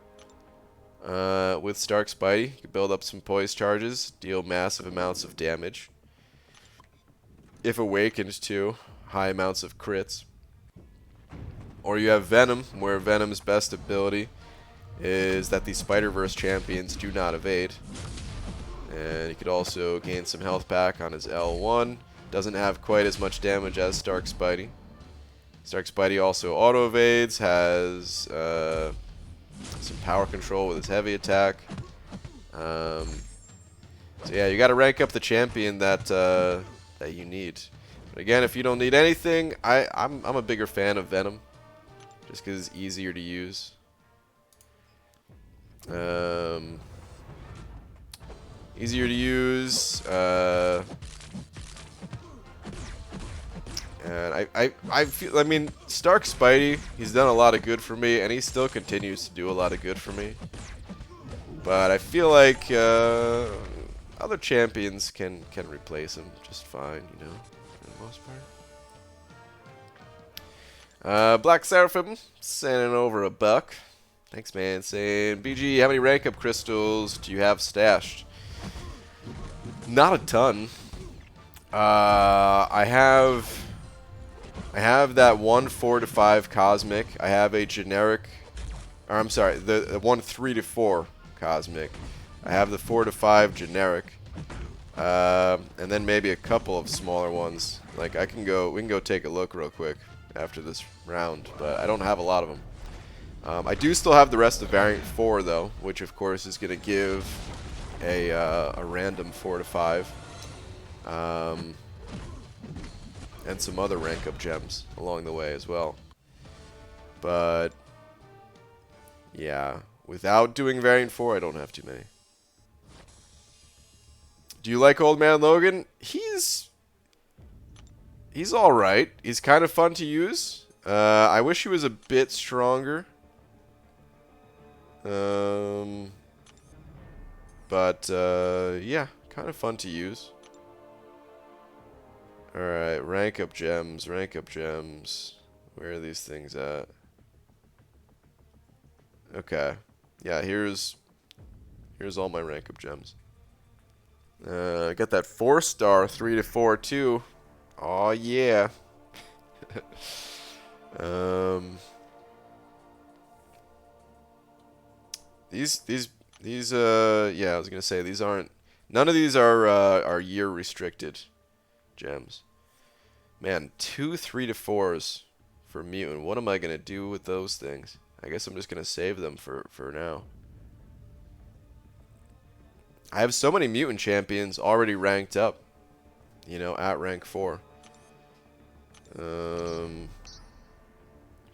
With Stark Spidey, you can build up some poise charges, deal massive amounts of damage. If awakened too, high amounts of crits. Or you have Venom, where Venom's best ability is that the Spider-Verse champions do not evade. And he could also gain some health back on his L1. Doesn't have quite as much damage as Stark Spidey. Stark Spidey also auto-evades, has some power control with his heavy attack. So yeah, you got to rank up the champion that you need. But again, if you don't need anything, I'm a bigger fan of Venom, just because it's easier to use. Easier to use. And I feel, I mean, Stark Spidey, he's done a lot of good for me, and he still continues to do a lot of good for me. But I feel like other champions can replace him just fine, you know, for the most part. Black Seraphim sending over a buck. Thanks, man. Saying, BG, how many rank up crystals do you have stashed? Not a ton. I have that one 4 to 5 cosmic. I have a generic, or I'm sorry, the one 3 to 4 cosmic. I have the 4 to 5 generic, and then maybe a couple of smaller ones. Like we can go take a look real quick after this round, but I don't have a lot of them. I do still have the rest of variant 4 though, which of course is going to give a random 4 to 5. And some other rank up gems along the way as well. But yeah, without doing variant 4, I don't have too many. Do you like Old Man Logan? He's all right. He's kind of fun to use. I wish he was a bit stronger. But yeah, kind of fun to use. Alright, rank up gems, rank up gems. Where are these things at? Okay. Yeah, here's all my rank up gems. I got that 4-star 3 to 4 too. Oh yeah. These yeah, I was gonna say these aren't. None of these are year restricted gems. Man, 2 3 to 4s for mutant. What am I gonna do with those things? I guess I'm just gonna save them for now. I have so many mutant champions already ranked up, you know, at rank 4. If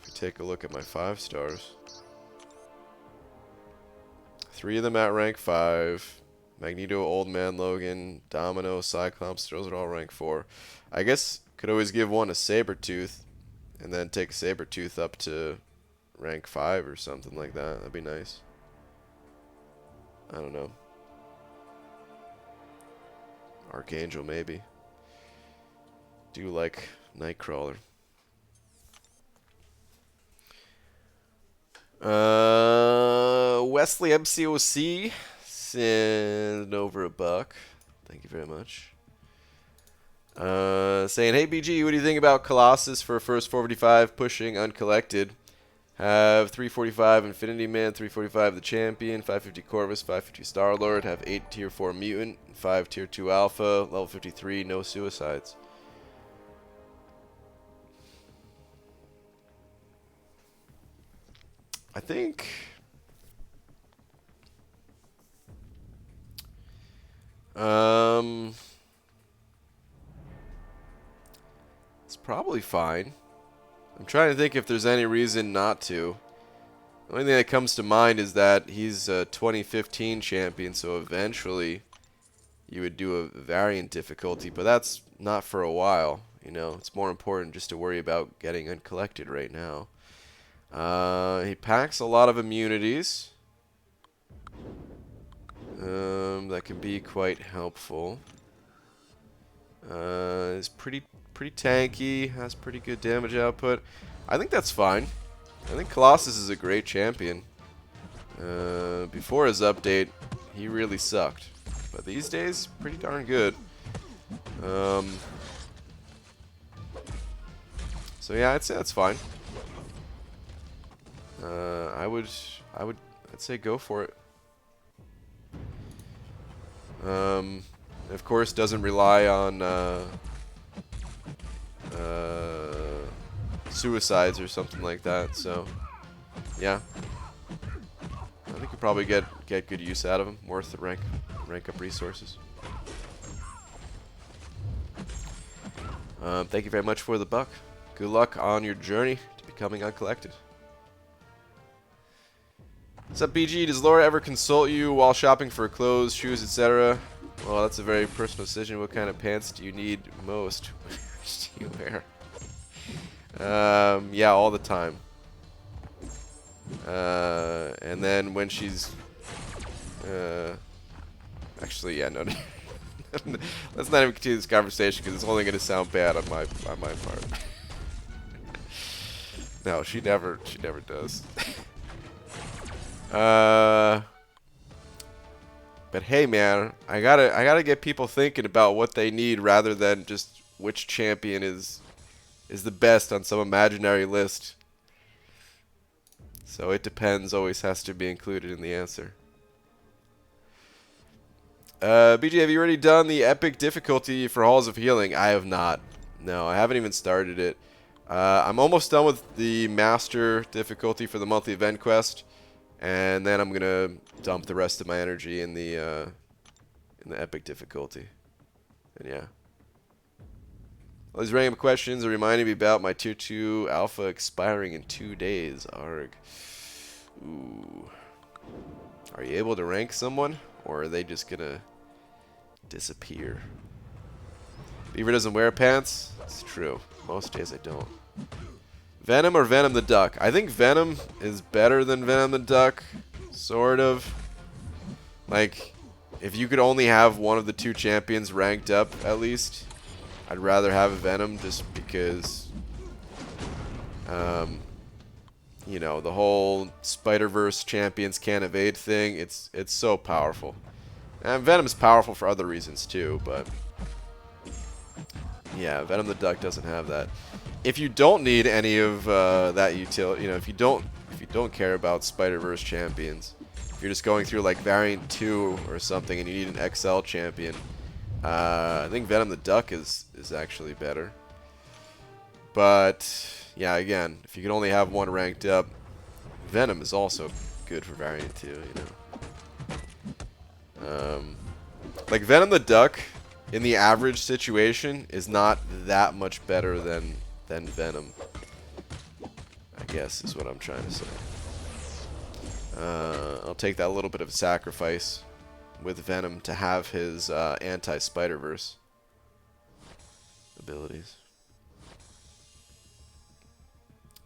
we take a look at my 5 stars, 3 of them at rank 5. Magneto, Old Man Logan, Domino, Cyclops, those are all rank 4. I guess could always give one a Sabretooth, and then take Sabretooth up to rank 5 or something like that. That'd be nice. I don't know. Archangel, maybe. Do like Nightcrawler. Wesley MCOC send over a buck. Thank you very much. Saying, hey BG, what do you think about Colossus for first 455 pushing uncollected? Have 345 Infinity Man, 345 the Champion, 550 Corvus, 550 Star-Lord, have 8 Tier 4 Mutant, 5 Tier 2 Alpha, level 53, no suicides. I think... it's probably fine. I'm trying to think if there's any reason not to. The only thing that comes to mind is that he's a 2015 champion, so eventually you would do a variant difficulty, but that's not for a while. You know, it's more important just to worry about getting uncollected right now. He packs a lot of immunities. That can be quite helpful. Is pretty tanky, has pretty good damage output. I think that's fine. I think Colossus is a great champion. Before his update, he really sucked. But these days, pretty darn good. So yeah, I'd say that's fine. I'd say go for it. Of course, doesn't rely on suicides or something like that. So, yeah, I think you probably get good use out of him. Worth the rank up resources. Thank you very much for the buck. Good luck on your journey to becoming uncollected. What's up, BG? Does Laura ever consult you while shopping for clothes, shoes, etc.? Well, that's a very personal decision. What kind of pants do you need most? Which do you wear? Yeah, all the time. And then when she's... actually, yeah, no. Let's not even continue this conversation because it's only going to sound bad on my part. No, she never does. But hey, man, I gotta get people thinking about what they need rather than just which champion is the best on some imaginary list. So it depends always has to be included in the answer. BG, have you already done the epic difficulty for Halls of Healing? I have not. No, I haven't even started it. I'm almost done with the master difficulty for the monthly event quest. And then I'm gonna dump the rest of my energy in the epic difficulty. And yeah. All these random questions are reminding me about my tier 2 alpha expiring in 2 days. Arg. Ooh. Are you able to rank someone, or are they just gonna disappear? Beaver doesn't wear pants. It's true. Most days I don't. Venom or Venom the Duck? I think Venom is better than Venom the Duck, sort of. Like, if you could only have one of the two champions ranked up, at least, I'd rather have Venom just because, you know, the whole Spider-Verse champions can't evade thing, it's so powerful. And Venom's powerful for other reasons too, but yeah, Venom the Duck doesn't have that. If you don't need any of that utility, you know, if you don't care about Spider-Verse champions, if you're just going through like Variant 2 or something and you need an XL champion, I think Venom the Duck is actually better. But yeah, again, if you can only have one ranked up, Venom is also good for Variant 2, you know. Like Venom the Duck in the average situation is not that much better than Venom, I guess is what I'm trying to say. I'll take that little bit of sacrifice with Venom to have his anti-Spider-Verse abilities.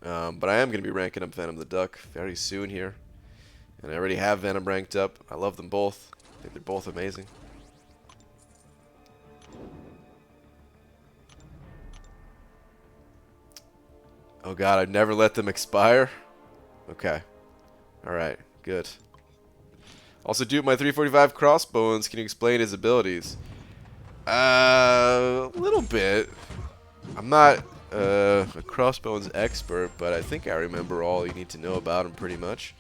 But I am going to be ranking up Venom the Duck very soon here. And I already have Venom ranked up. I love them both. I think they're both amazing. Oh god, I'd never let them expire? Okay. Alright, good. Also, dude, my 345 crossbones, can you explain his abilities? A little bit. I'm not a Crossbones expert, but I think I remember all you need to know about him pretty much.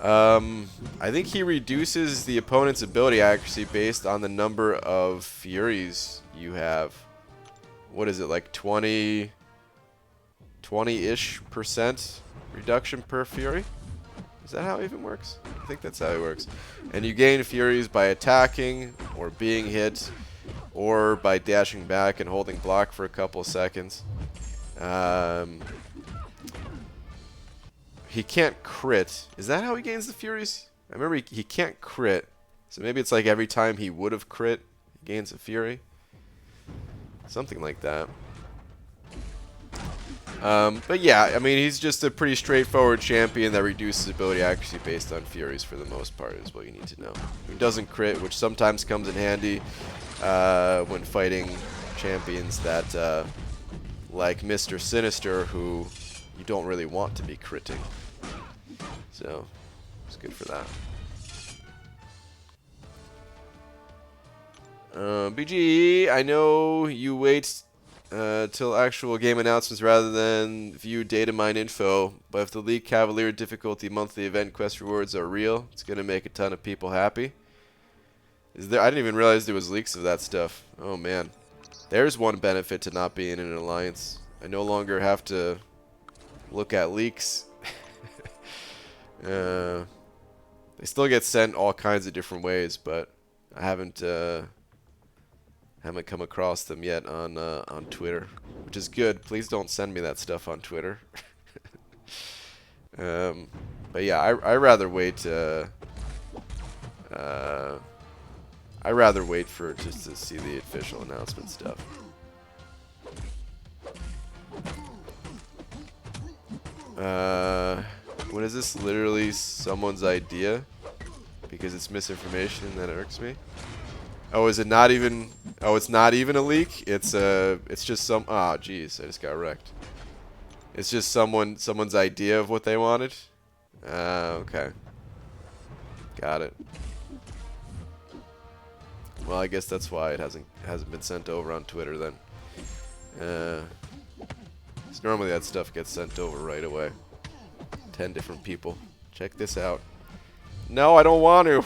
I think he reduces the opponent's ability accuracy based on the number of Furies you have. What is it, like 20-ish% reduction per Fury? Is that how it even works? I think that's how it works. And you gain Furies by attacking, or being hit, or by dashing back and holding block for a couple of seconds. He can't crit. Is that how he gains the Furies? I remember he can't crit. So maybe it's like every time he would have crit, he gains a Fury. Something like that. But yeah, I mean, he's just a pretty straightforward champion that reduces ability accuracy based on Furies for the most part, is what you need to know. He doesn't crit, which sometimes comes in handy when fighting champions that, like Mr. Sinister, who you don't really want to be critting. So, it's good for that. BG, I know you wait till actual game announcements rather than view data mine info, but if the League Cavalier difficulty monthly event quest rewards are real, it's going to make a ton of people happy. I didn't even realize there was leaks of that stuff. Oh man. There's one benefit to not being in an alliance. I no longer have to look at leaks. They still get sent all kinds of different ways, but I haven't come across them yet on Twitter, which is good. Please don't send me that stuff on Twitter. But yeah, I rather wait. I rather wait for just to see the official announcement stuff. What is this? Literally someone's idea because it's misinformation and that irks me. Oh, is it not even? Oh, it's not even a leak. It's just some. Ah, jeez, I just got wrecked. It's just someone's idea of what they wanted. Okay. Got it. Well, I guess that's why it hasn't been sent over on Twitter then. 'Cause normally that stuff gets sent over right away. 10 different people. Check this out. No, I don't want to.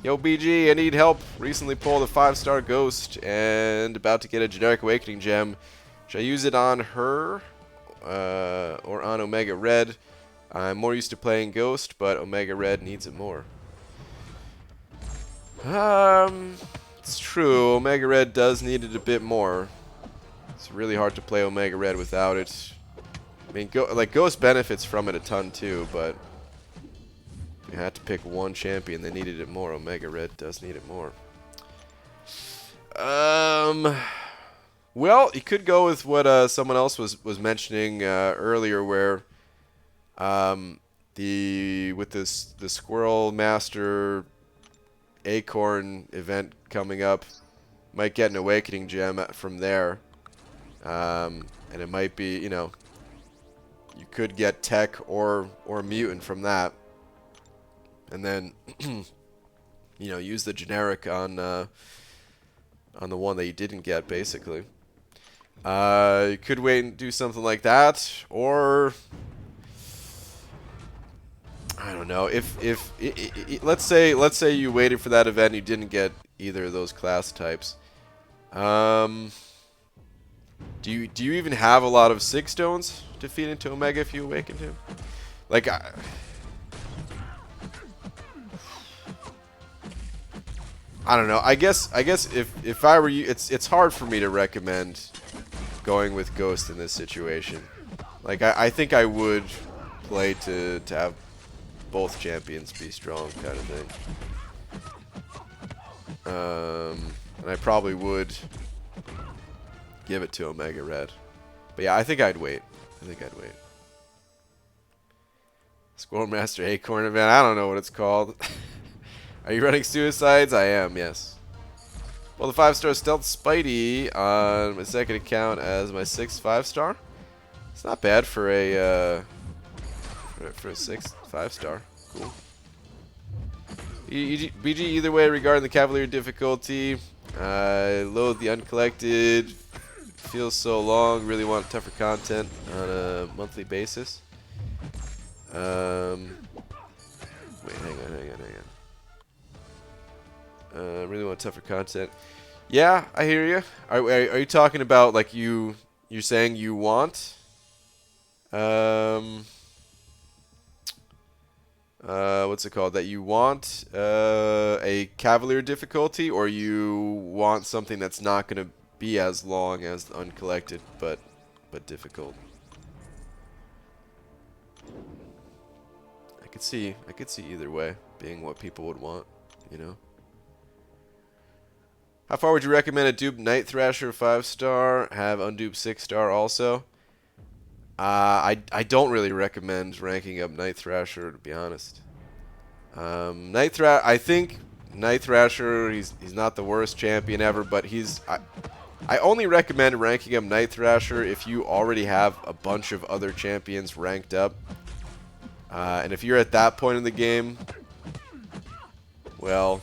Yo, BG, I need help. Recently pulled a 5-star ghost and about to get a generic awakening gem. Should I use it on her or on Omega Red? I'm more used to playing ghost, but Omega Red needs it more. It's true. Omega Red does need it a bit more. It's really hard to play Omega Red without it. I mean, Ghost benefits from it a ton too, but if you had to pick one champion that needed it more, Omega Red does need it more. Well, you could go with what someone else was mentioning earlier, where the Squirrel Master Acorn event coming up, might get an awakening gem from there, and it might be, you know, you could get tech or mutant from that, and then you know, use the generic on the one that you didn't get, basically. You could wait and do something like that, or I don't know. Let's say you waited for that event and you didn't get either of those class types. Do you even have a lot of 6 stones to feed into Omega if you awakened him? Like I don't know. I guess if I were you, it's hard for me to recommend going with Ghost in this situation. Like I think I would play to have both champions be strong, kind of thing. And I probably would give it to Omega Red. But yeah, I think I'd wait. Squirrel Master Acorn event. I don't know what it's called. Are you running Suicides? I am, yes. Well, the 5-star Stealth Spidey on my second account as my 6th 5-star. It's not bad for a 6th 5-star. Cool. BG, either way, regarding the Cavalier difficulty, load the uncollected. Feels so long. Really want tougher content on a monthly basis. Wait, hang on. Really want tougher content. Yeah, I hear you. Are you talking about like you're saying you want? What's it called? That you want a Cavalier difficulty, or you want something that's not going to be as long as the uncollected, but difficult. I could see either way being what people would want, you know. How far would you recommend a dupe Night Thrasher 5-star? Have undupe 6-star also? I don't really recommend ranking up Night Thrasher, to be honest. I think Night Thrasher, he's not the worst champion ever, but I only recommend ranking up Night Thrasher if you already have a bunch of other champions ranked up. And if you're at that point in the game, well,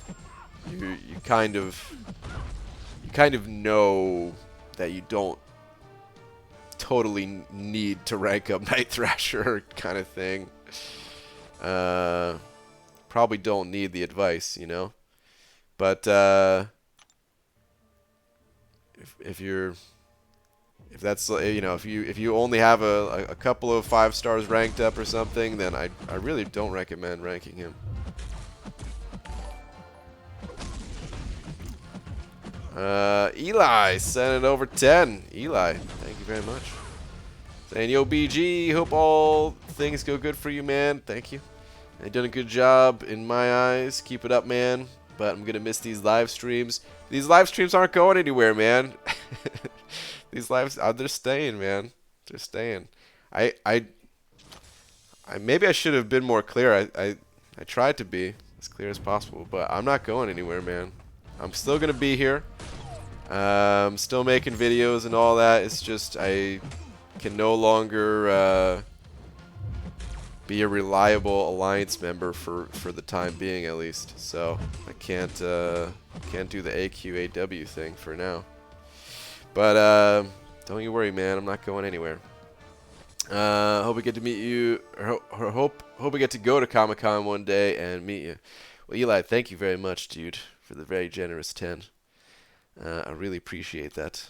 you kind of know that you don't totally need to rank up Night Thrasher kind of thing. Probably don't need the advice, you know. But if that's, you know, if you only have a couple of 5 stars ranked up or something, then I really don't recommend ranking him. Eli sent it over 10. Eli, thank you very much. Saying, yo, BG, hope all things go good for you, man. Thank you. You've done a good job in my eyes. Keep it up, man. But I'm going to miss these live streams. These live streams aren't going anywhere, man. These lives, they're staying, man. They're staying. Maybe I should have been more clear. I tried to be as clear as possible, but I'm not going anywhere, man. I'm still going to be here. I'm still making videos and all that. It's just I can no longer be a reliable alliance member for the time being, at least. So I can't do the AQAW thing for now. But don't you worry, man. I'm not going anywhere. Hope we get to meet you. Or hope we get to go to Comic-Con one day and meet you. Well, Eli, thank you very much, dude, for the very generous 10. I really appreciate that.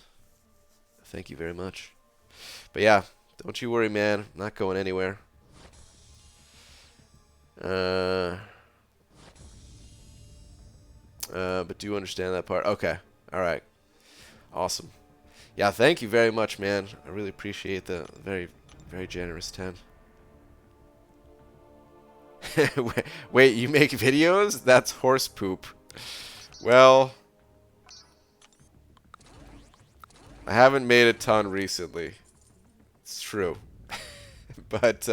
Thank you very much. But yeah, don't you worry, man. I'm not going anywhere. But do you understand that part? Okay. All right. Awesome. Yeah, thank you very much, man. I really appreciate the very, very generous 10. Wait, you make videos? That's horse poop. Well, I haven't made a ton recently. It's true. But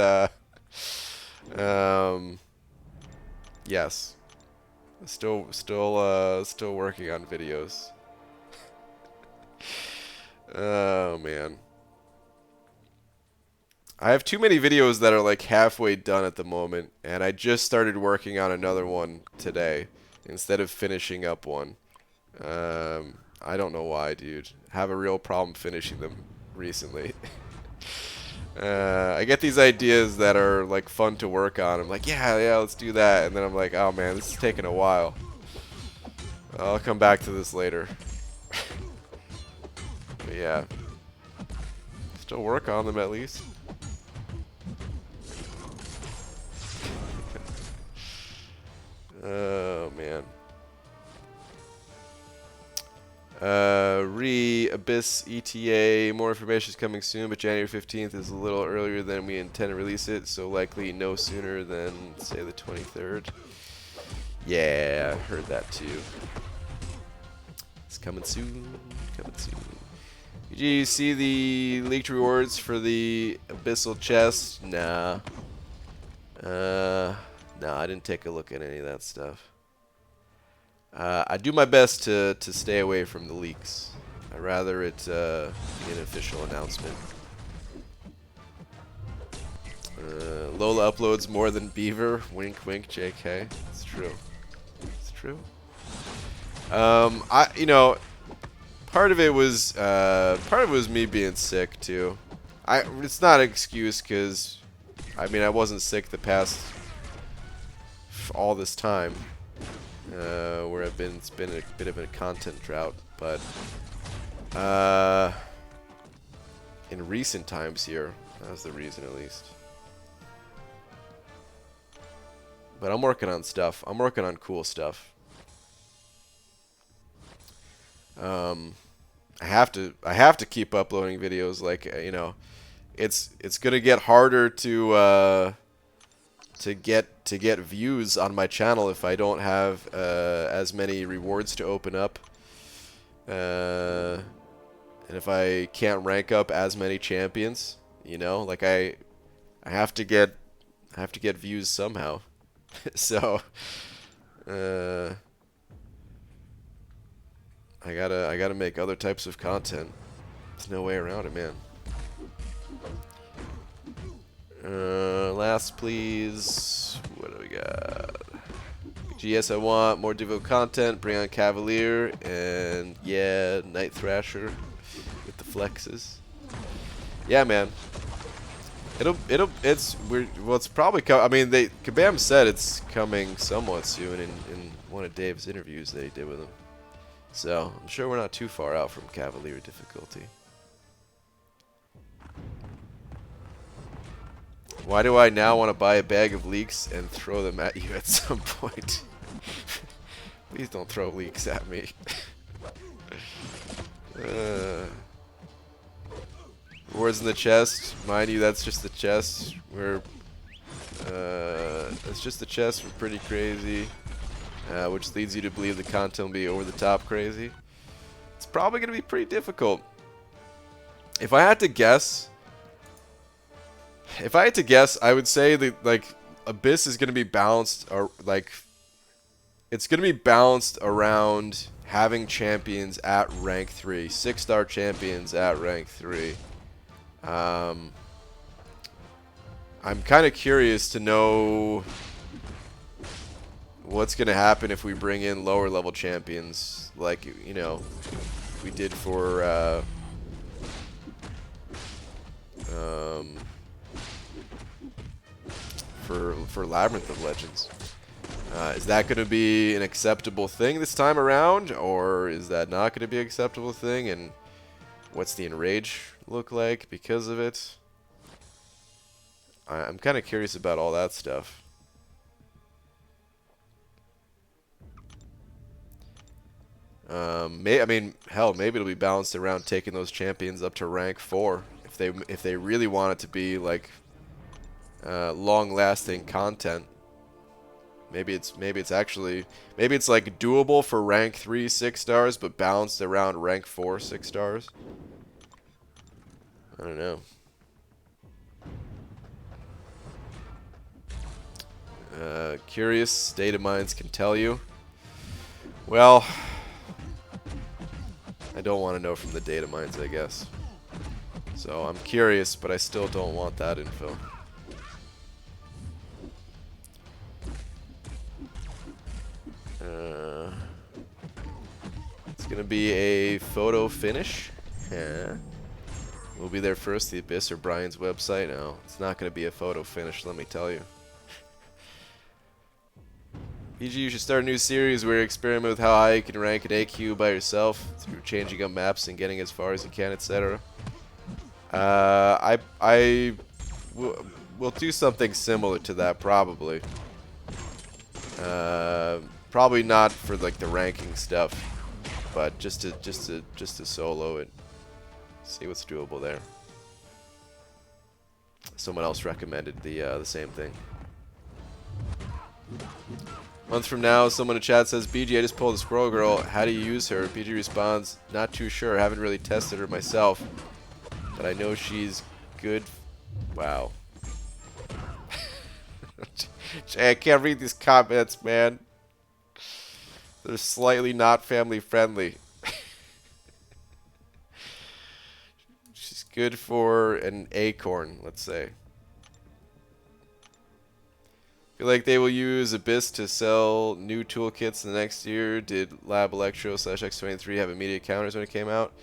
yes. Still working on videos. Oh man. I have too many videos that are like halfway done at the moment, and I just started working on another one today instead of finishing up one. I don't know why, dude. Have a real problem finishing them recently. I get these ideas that are like fun to work on. I'm like, yeah, let's do that, and then I'm like, oh man, this is taking a while. I'll come back to this later. But yeah, still work on them at least. Oh man. Abyss ETA, more information is coming soon, but January 15th is a little earlier than we intend to release it, so likely no sooner than, say, the 23rd. Yeah, I heard that too. It's coming soon, coming soon. Did you see the leaked rewards for the Abyssal chest? Nah. No, I didn't take a look at any of that stuff. I do my best to stay away from the leaks. I'd rather it be an official announcement. Lola uploads more than Beaver. Wink, wink, JK. It's true. true. You know, part of it was me being sick too. It's not an excuse because, I mean, I wasn't sick the past all this time. Where it's been a bit of a content drought, but in recent times here, that was the reason at least. But I'm working on stuff. I'm working on cool stuff. I have to keep uploading videos. Like, you know, it's gonna get harder to get views on my channel if I don't have as many rewards to open up, and if I can't rank up as many champions. You know, like I have to get views somehow. So I gotta make other types of content. There's no way around it, man. Last, please. What do we got? GS, I want more Devo content. Bring on Cavalier and yeah, Night Thrasher with the flexes. Yeah, man. It's weird. Well, it's probably I mean, Kabam said it's coming somewhat soon in one of Dave's interviews that he did with him. So I'm sure we're not too far out from Cavalier difficulty. Why do I now want to buy a bag of leeks and throw them at you at some point? Please don't throw leeks at me. Rewards in the chest. Mind you, that's just the chest. It's just the chest. We're pretty crazy. Which leads you to believe the content will be over the top crazy. It's probably going to be pretty difficult. If I had to guess, I would say that, like, Abyss is going to be balanced, or like, it's going to be balanced around having champions at rank 3, 6-star champions at rank 3. I'm kind of curious to know what's going to happen if we bring in lower level champions, like, you know, we did for Labyrinth of Legends. Is that going to be an acceptable thing this time around, or is that not going to be an acceptable thing? And what's the enrage look like because of it? I'm kind of curious about all that stuff. I mean, hell, maybe it'll be balanced around taking those champions up to rank 4 if they really want it to be like long-lasting content. Maybe it's like doable for rank 3 6 stars, but balanced around rank 4 6 stars. I don't know. Curious data mines can tell you. Well, I don't want to know from the data mines, I guess. So I'm curious, but I still don't want that info. It's gonna be a photo finish. Yeah. We'll be there first, the Abyss or Brian's website. No, it's not gonna be a photo finish, let me tell you. PG, you should start a new series where you experiment with how high you can rank an AQ by yourself through changing up maps and getting as far as you can, etc. We'll do something similar to that, probably. Probably not for like the ranking stuff, but just to solo it, see what's doable there. Someone else recommended the same thing. Month from now, someone in chat says, BG, I just pulled a Squirrel Girl. How do you use her? BG responds, not too sure. Haven't really tested her myself, but I know she's good. Wow. Jay, I can't read these comments, man. They're slightly not family friendly. She's good for an acorn, let's say. Feel like they will use Abyss to sell new toolkits the next year. Did Lab Electro / X23 have immediate counters when it came out?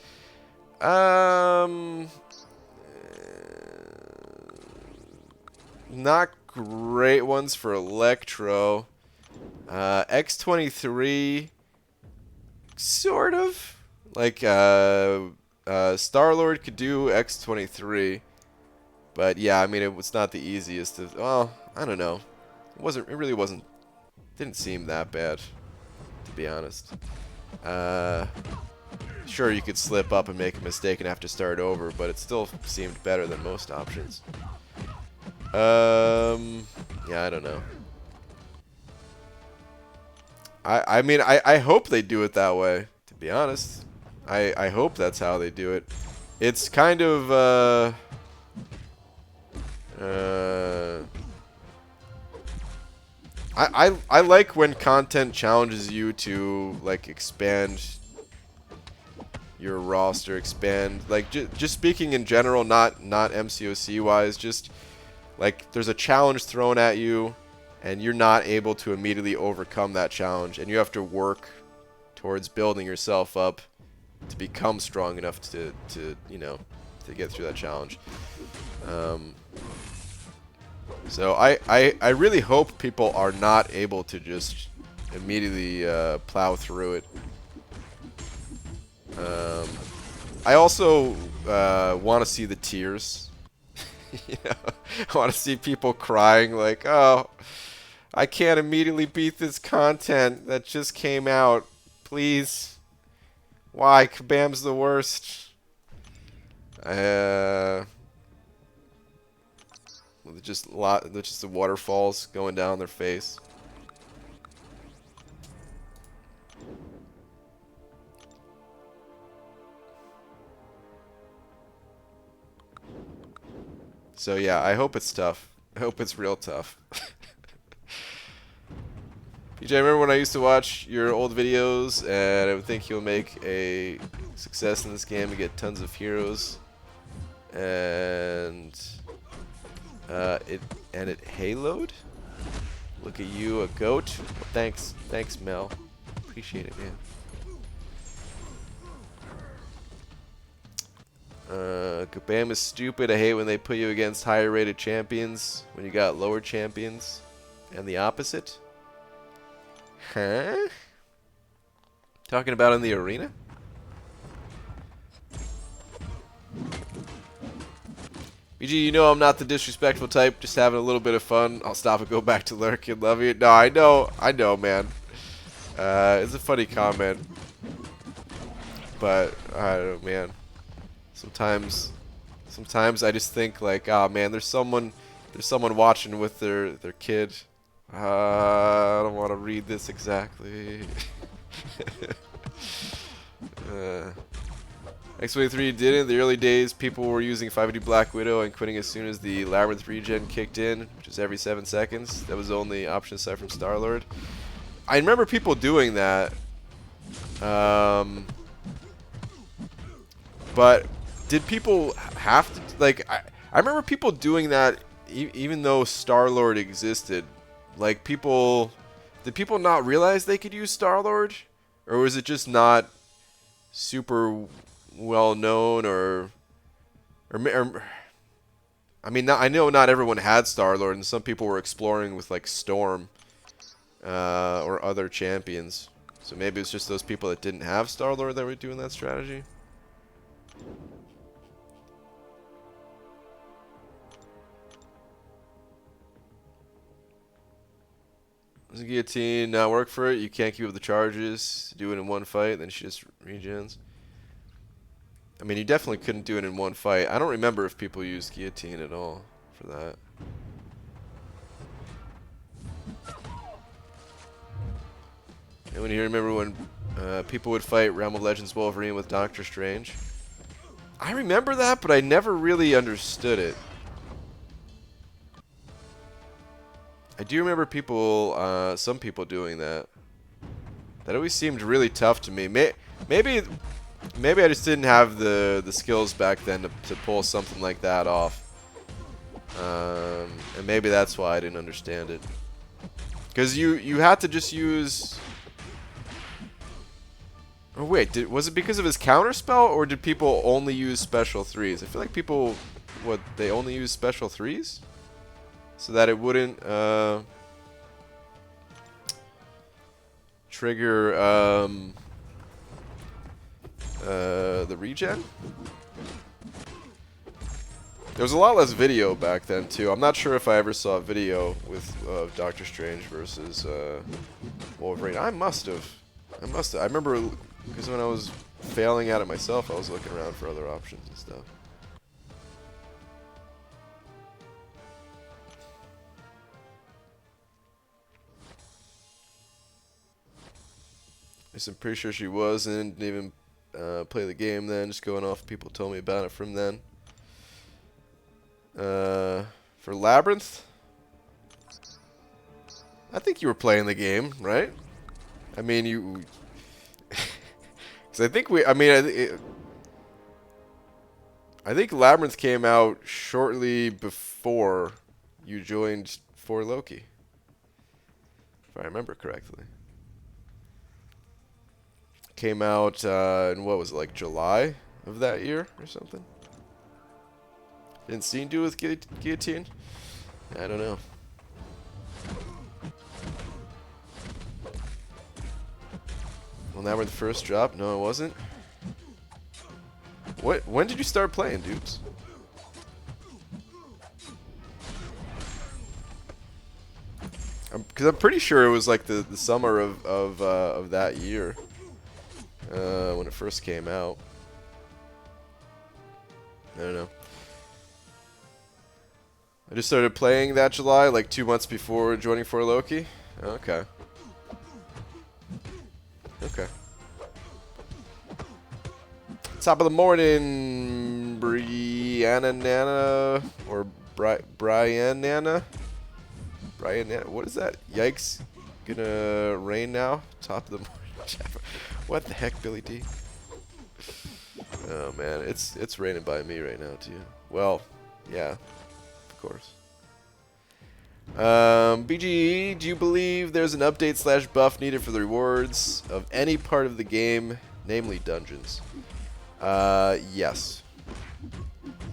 Not great ones for Electro. X23, sort of. Like, Star-Lord could do X23. But yeah, I mean, it was not the easiest of, well, I don't know. It really wasn't, didn't seem that bad, to be honest. Sure, you could slip up and make a mistake and have to start over, but it still seemed better than most options. Yeah, I don't know. I mean, I hope they do it that way, to be honest. I hope that's how they do it. It's kind of, I like when content challenges you to, like, expand your roster, expand, like, just speaking in general, not MCOC wise, just like there's a challenge thrown at you and you're not able to immediately overcome that challenge, and you have to work towards building yourself up to become strong enough to you know, to get through that challenge. So I really hope people are not able to just immediately plow through it. I also want to see the tears. You know, I want to see people crying like, oh, I can't immediately beat this content that just came out. Please. Why? Kabam's the worst. Just the waterfalls going down their face. So yeah, I hope it's tough. I hope it's real tough. PJ, I remember when I used to watch your old videos, and I would think you'll make a success in this game and get tons of heroes. And it haloed. Look at you, a goat. Well, thanks, Mel. Appreciate it, man. Kabam is stupid. I hate when they put you against higher rated champions when you got lower champions. And the opposite? Huh? Talking about in the arena? BG, you know I'm not the disrespectful type, just having a little bit of fun. I'll stop and go back to lurk and love you. No, I know, man. It's a funny comment. But, I don't know, man. Sometimes I just think like, oh man, there's someone watching with their kid. I don't want to read this exactly. X23 did it. In the early days, people were using 580 Black Widow and quitting as soon as the Labyrinth regen kicked in, which is every 7 seconds. That was the only option aside from Star-Lord. I remember people doing that. But did people have to, like, I remember people doing that even though Star-Lord existed. Like, did people not realize they could use Star-Lord? Or was it just not super well known, or I mean, I know not everyone had Star-Lord, and some people were exploring with, like, Storm or other champions. So maybe it's just those people that didn't have Star-Lord that were doing that strategy. Does the guillotine not work for it? You can't keep up the charges, do it in one fight, then she just regens. I mean, you definitely couldn't do it in one fight. I don't remember if people used guillotine at all for that. Anyone here remember when people would fight Realm of Legends Wolverine with Doctor Strange? I remember that, but I never really understood it. I do remember people, some people doing that. That always seemed really tough to me. Maybe I just didn't have the skills back then to pull something like that off. And maybe that's why I didn't understand it. Because you had to just use... Oh wait, was it because of his counterspell, or did people only use special 3s? I feel like people, they only use special 3s? So that it wouldn't trigger the regen? There was a lot less video back then too. I'm not sure if I ever saw a video with Doctor Strange versus Wolverine. I must have. I remember because when I was failing at it myself, I was looking around for other options and stuff. I'm pretty sure she was, and didn't even play the game then. Just going off people told me about it from then. For Labyrinth, I think you were playing the game, right? I mean, you. Because I think I think Labyrinth came out shortly before you joined For Loki, if I remember correctly. Came out in what was it, like July of that year or something? Didn't Scene do with Guillotine? I don't know. Well, now we're the first drop. No, it wasn't. When did you start playing, dudes? Because I'm pretty sure it was like the summer of that year when it first came out. I don't know. I just started playing that July, like 2 months before joining For Loki. Okay. Okay. Top of the morning, Brianna Nana, or Brian Nana? Brian Nana, what is that? Yikes. Gonna rain now? Top of the morning. What the heck, Billy D? Oh man, it's raining by me right now too. Well, yeah, of course. BGE, do you believe there's an update / buff needed for the rewards of any part of the game, namely dungeons? Yes.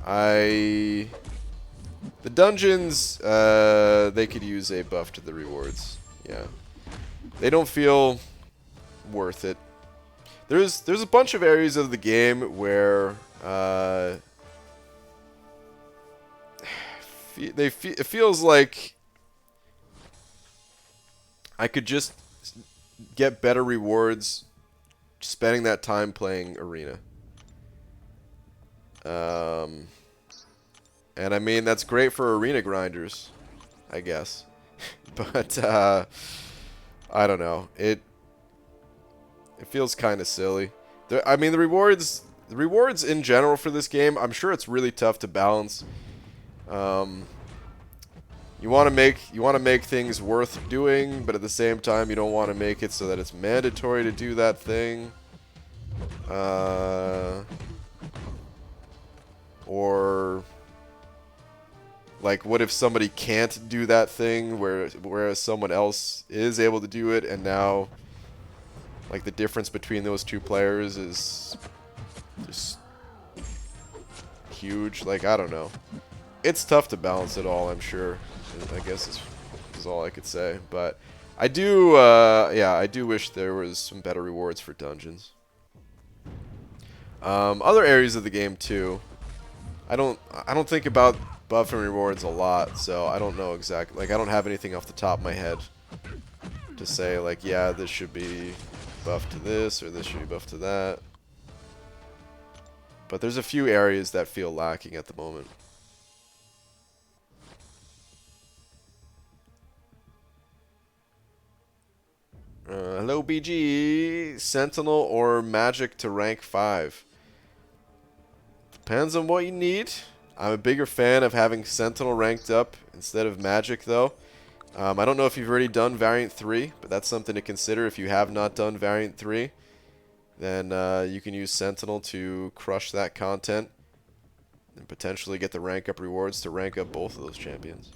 The dungeons, they could use a buff to the rewards. Yeah. They don't feel worth it. There's a bunch of areas of the game where it feels like I could just get better rewards spending that time playing Arena. And I mean, that's great for Arena grinders, I guess. But I don't know. It feels kind of silly. I mean, the rewards in general for this game, I'm sure it's really tough to balance. You want to make things worth doing, but at the same time, you don't want to make it so that it's mandatory to do that thing. Or like, what if somebody can't do that thing whereas someone else is able to do it, and now like the difference between those two players is just huge. Like, I don't know. It's tough to balance it all, I'm sure. I guess is all I could say. But I do, yeah, I do wish there was some better rewards for dungeons. Other areas of the game too. I don't think about buff and rewards a lot, so I don't know exactly. Like, I don't have anything off the top of my head to say like, yeah, this should be buff to this or this should be buff to that. But there's a few areas that feel lacking at the moment. Hello BG, Sentinel or Magic to rank 5? Depends on what you need. I'm a bigger fan of having Sentinel ranked up instead of Magic though. I don't know if you've already done Variant 3, but that's something to consider. If you have not done Variant 3, then you can use Sentinel to crush that content and potentially get the rank up rewards to rank up both of those champions.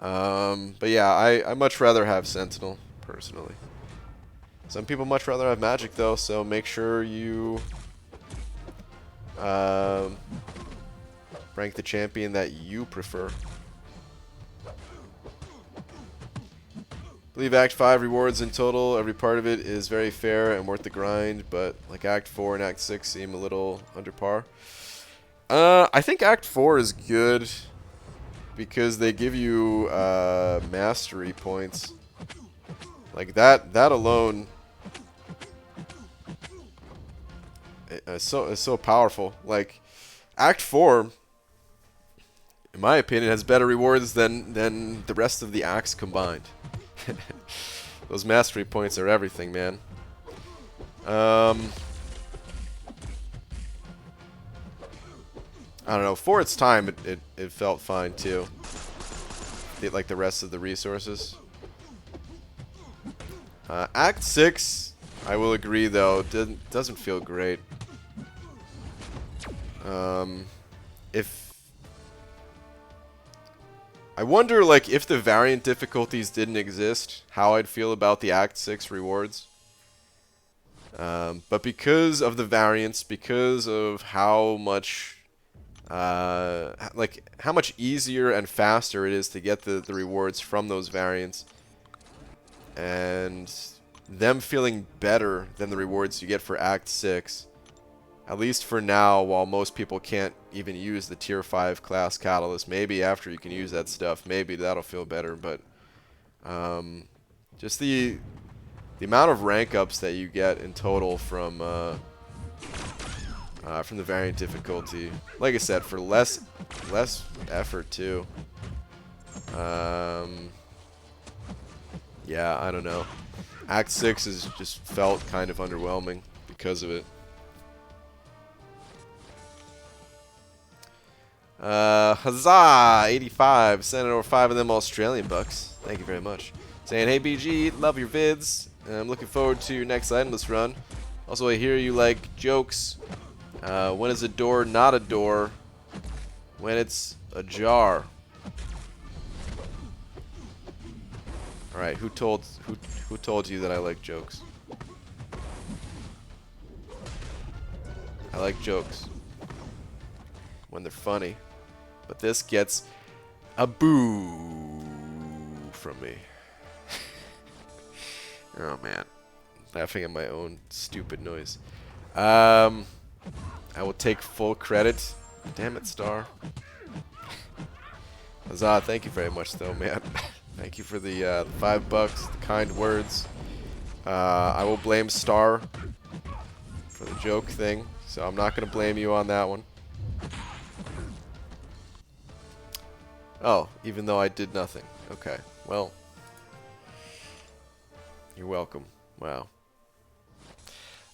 But yeah, I much rather have Sentinel, personally. Some people much rather have Magic, though, so make sure you rank the champion that you prefer. I believe Act 5 rewards in total, every part of it is very fair and worth the grind, but like Act 4 and Act 6 seem a little under par. I think Act 4 is good because they give you mastery points. Like that alone is so powerful. Like Act 4, in my opinion, has better rewards than the rest of the acts combined. Those mastery points are everything, man. I don't know. For its time, it felt fine too. Like the rest of the resources. Act 6, I will agree though, doesn't feel great. I wonder, like, if the variant difficulties didn't exist, how I'd feel about the Act 6 rewards. But because of the variants, because of how much, how much easier and faster it is to get the rewards from those variants, and them feeling better than the rewards you get for Act 6, at least for now, while most people can't even use the Tier 5 class Catalyst. Maybe after you can use that stuff, maybe that'll feel better, but just the amount of rank ups that you get in total from the variant difficulty, like I said, for less effort too. Yeah, I don't know. Act 6 has just felt kind of underwhelming because of it. Huzzah! 85. Sending over 5 of them Australian bucks. Thank you very much. Saying, hey BG, love your vids. I'm looking forward to your next itemless run. Also, I hear you like jokes. When is a door not a door? When it's ajar. Alright, who told you that I like jokes? I like jokes when they're funny. But this gets a boo from me. Oh man. Laughing at my own stupid noise. I will take full credit. Damn it, Star. Huzzah, thank you very much though, man. Thank you for the $5, the kind words. I will blame Star for the joke thing, so I'm not going to blame you on that one. Oh, even though I did nothing. Okay, well. You're welcome. Wow.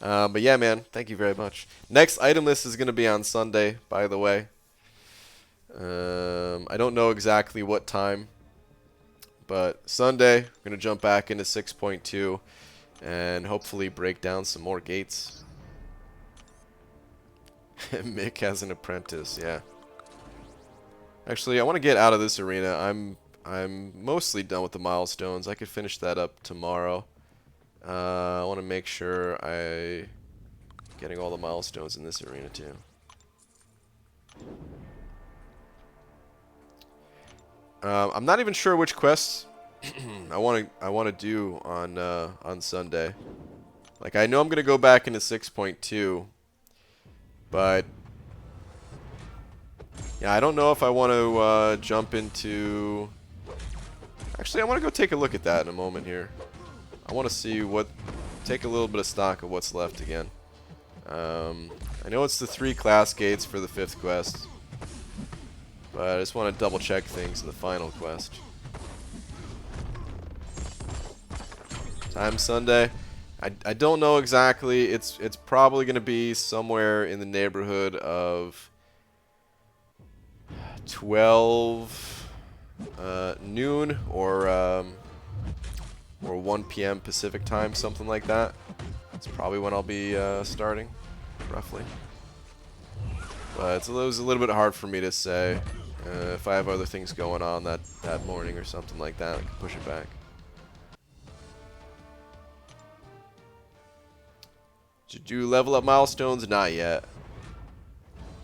But yeah, man, thank you very much. Next item list is going to be on Sunday, by the way. I don't know exactly what time. But Sunday, I'm going to jump back into 6.2 and hopefully break down some more gates. Mick has an apprentice, yeah. Actually, I want to get out of this arena. I'm mostly done with the milestones. I could finish that up tomorrow. I want to make sure I'm getting all the milestones in this arena too. I'm not even sure which quests I want to do on Sunday. Like, I know I'm gonna go back into 6.2, but yeah, I don't know if I want to jump into. Actually, I want to go take a look at that in a moment here. I want to see take a little bit of stock of what's left again. I know it's the 3 class gates for the 5th quest. But I just want to double check things in the final quest. Time Sunday. I don't know exactly. It's probably going to be somewhere in the neighborhood of 12 noon or 1 p.m. Pacific time, something like that. That's probably when I'll be starting, roughly. But it was a little bit hard for me to say. If I have other things going on that morning or something like that, I can push it back. Did you level up milestones? Not yet.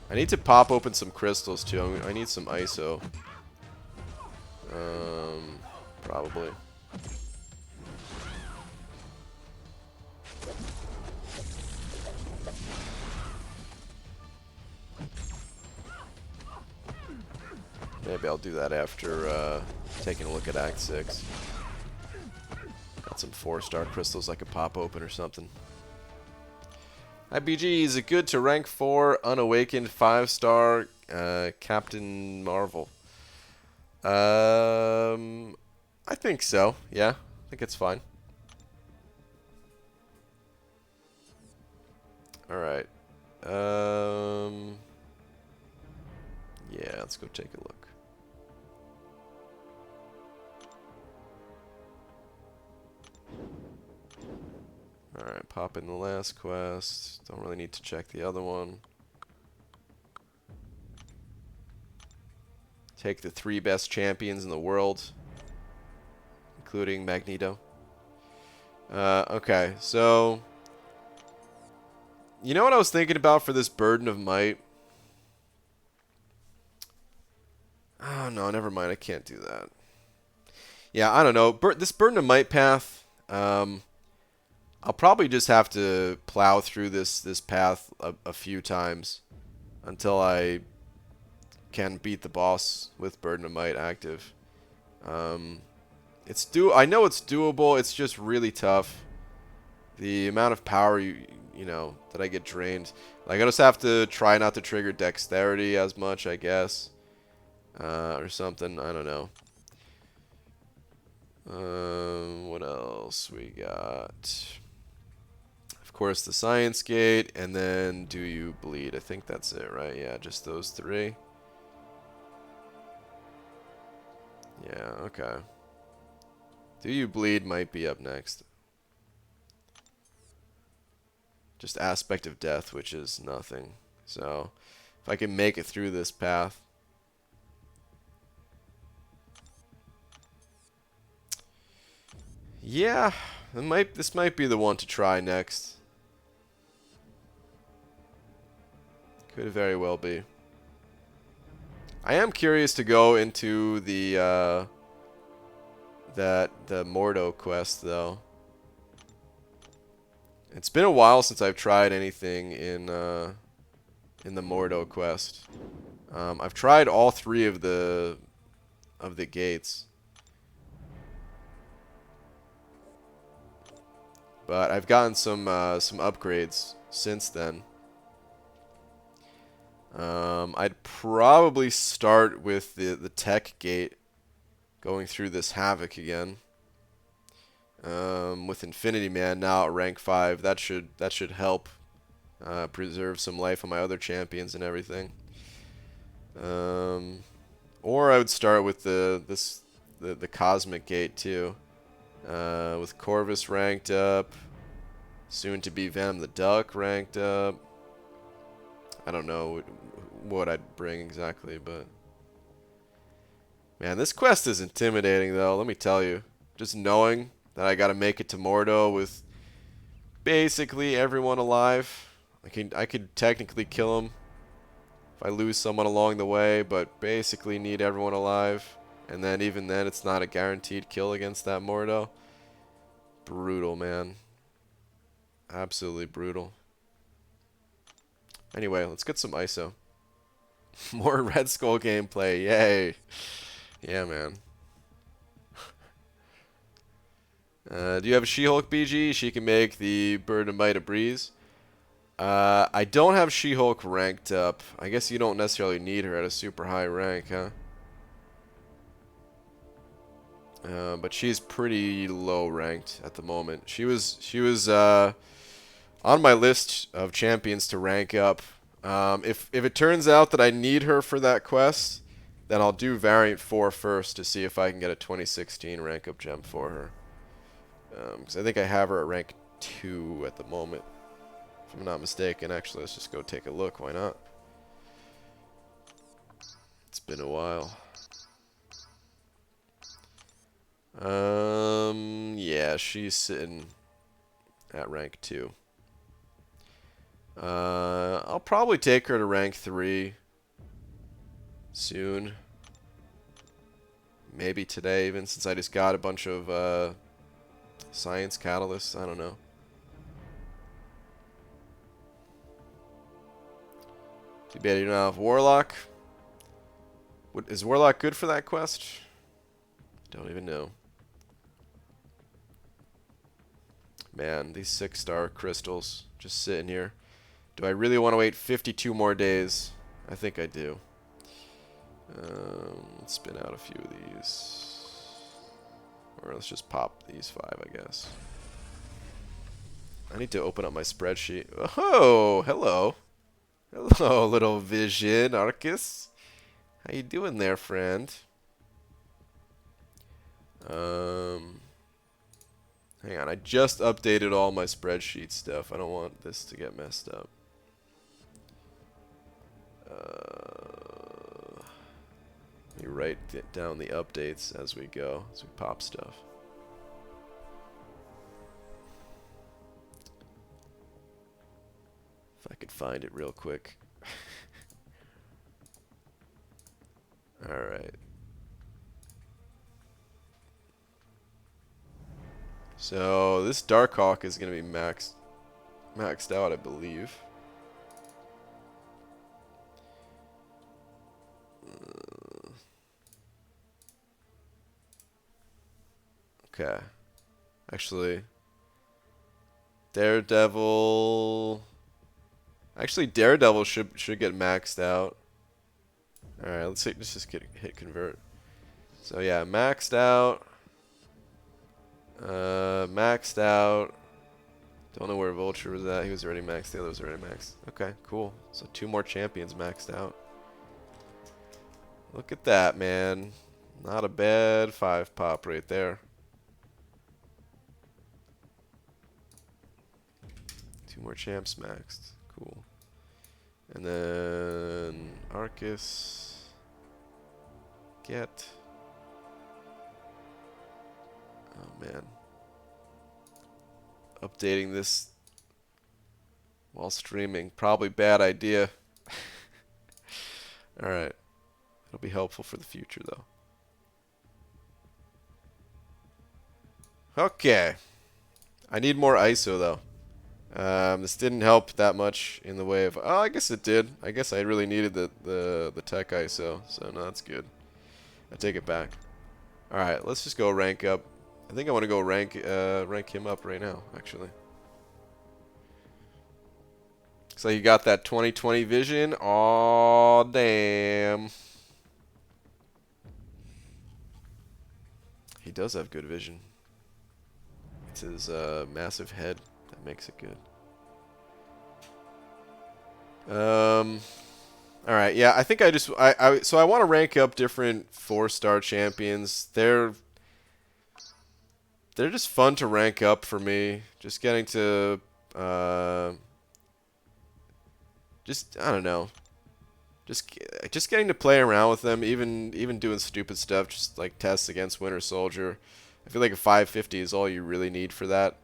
I need to pop open some crystals too. I need some ISO. Probably. Maybe I'll do that after taking a look at Act 6. Got some 4-star crystals I could pop open or something. Hi BG, is it good to rank 4 unawakened 5-star Captain Marvel? I think so. Yeah, I think it's fine. All right. Yeah, let's go take a look. Alright, pop in the last quest. Don't really need to check the other one. Take the 3 best champions in the world, including Magneto. Okay, so... You know what I was thinking about for this Burden of Might? Oh, no, never mind. I can't do that. Yeah, I don't know. This Burden of Might path... I'll probably just have to plow through this path a few times until I can beat the boss with Burden of Might active. I know it's doable. It's just really tough. The amount of power you know that I get drained. Like I just have to try not to trigger dexterity as much, I guess, or something. I don't know. What else we got? Of course, the Science Gate, and then Do You Bleed? I think that's it, right? Yeah, just those 3. Yeah, okay. Do You Bleed might be up next. Just Aspect of Death, which is nothing. So, if I can make it through this path. Yeah, this might be the one to try next. Could very well be. I am curious to go into the the Mordo quest though. It's been a while since I've tried anything in the Mordo quest. I've tried all 3 of the gates, but I've gotten some upgrades since then. I'd probably start with the tech gate, going through this Havoc again. With Infinity Man now at rank 5, that should help preserve some life on my other champions and everything. Or I would start with the Cosmic Gate too, with Corvus ranked up, soon to be Venom the Duck ranked up. I don't know what I'd bring exactly, but man, this quest is intimidating though, let me tell you. Just knowing that I gotta make it to Mordo with basically everyone alive. I could technically kill him if I lose someone along the way, but basically need everyone alive. And then even then, it's not a guaranteed kill against that Mordo. Brutal, man. Absolutely brutal. Anyway, let's get some ISO. More Red Skull gameplay, yay. Yeah, man. Do you have a She-Hulk BG? She can make the Burden of Might a breeze. I don't have She-Hulk ranked up. I guess you don't necessarily need her at a super high rank, huh? But she's pretty low ranked at the moment. She was on my list of champions to rank up. If it turns out that I need her for that quest, then I'll do Variant 4 first to see if I can get a 2016 rank up gem for her. Because I think I have her at rank 2 at the moment, if I'm not mistaken. Actually, let's just go take a look. Why not? It's been a while. Yeah, she's sitting at rank 2. I'll probably take her to rank 3 soon. Maybe today even, since I just got a bunch of science catalysts. I don't know. Too bad you don't have Warlock. Is Warlock good for that quest? Don't even know. Man, these 6-star crystals just sitting here. Do I really want to wait 52 more days? I think I do. Let's spin out a few of these. Or let's just pop these 5, I guess. I need to open up my spreadsheet. Oh, hello. Hello, little vision, Arcus. How you doing there, friend? Hang on, I just updated all my spreadsheet stuff. I don't want this to get messed up. Let me write down the updates as we go, as we pop stuff. If I could find it real quick. Alright. So this Darkhawk is going to be maxed out, I believe. Okay. Actually, Daredevil. Actually, Daredevil should get maxed out. All right, let's just hit convert. So yeah, maxed out. Maxed out. Don't know where Vulture was at. He was already maxed. The other was already maxed. Okay, cool. So 2 more champions maxed out. Look at that, man. Not a bad 5 pop right there. 2 more champs maxed. Cool. And then Arcus. Get. Oh man. Updating this while streaming. Probably bad idea. Alright. It'll be helpful for the future though. Okay. I need more ISO though. This didn't help that much in the way of... Oh, I guess it did. I guess I really needed the tech ISO. So no, that's good. I take it back. Alright, let's just go rank up. I think I want to go rank him up right now, actually. So you got that 20/20 vision. Aw, damn. He does have good vision. It's his massive head that makes it good. All right, yeah, I think so I want to rank up different 4-star champions. They're just fun to rank up for me. Just getting to I don't know. Just getting to play around with them, even doing stupid stuff, just like tests against Winter Soldier. I feel like a 550 is all you really need for that.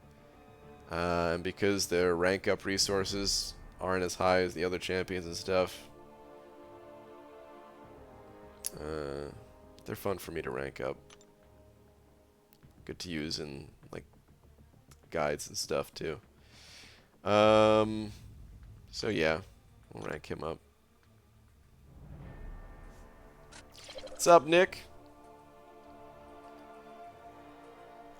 And because their rank up resources aren't as high as the other champions and stuff, they're fun for me to rank up. Good to use in like guides and stuff too. So yeah, we'll rank him up. What's up, Nick?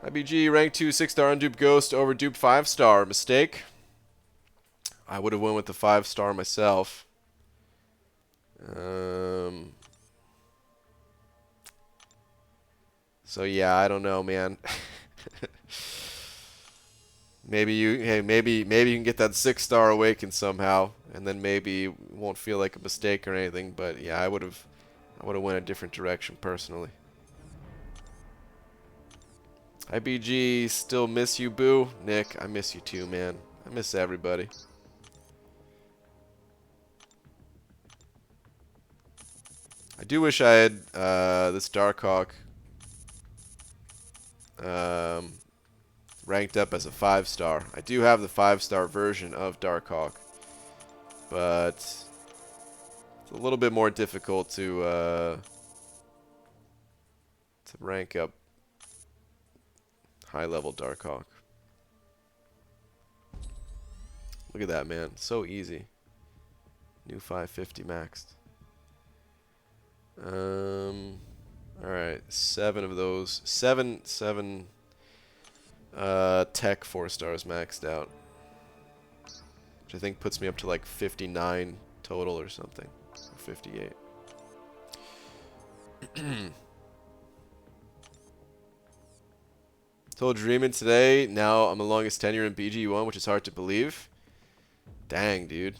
IBG rank 2 6-star unduped ghost over duped 5-star. Mistake. I would have went with the 5-star myself. So yeah, I don't know, man. maybe you can get that 6-star awakened somehow, and then maybe it won't feel like a mistake or anything. But yeah, I would have went a different direction personally. IBG, still miss you, boo. Nick, I miss you too, man. I miss everybody. I do wish I had this Darkhawk ranked up as a 5-star. I do have the 5-star version of Darkhawk, but it's a little bit more difficult to rank up high-level Darkhawk. Look at that, man. So easy. New 550 maxed. Alright, 7 of those. 7 tech 4-stars maxed out. Which I think puts me up to like 59 total or something. Or 58. Told Dreamin' today, now I'm the longest tenure in BG1, which is hard to believe. Dang, dude.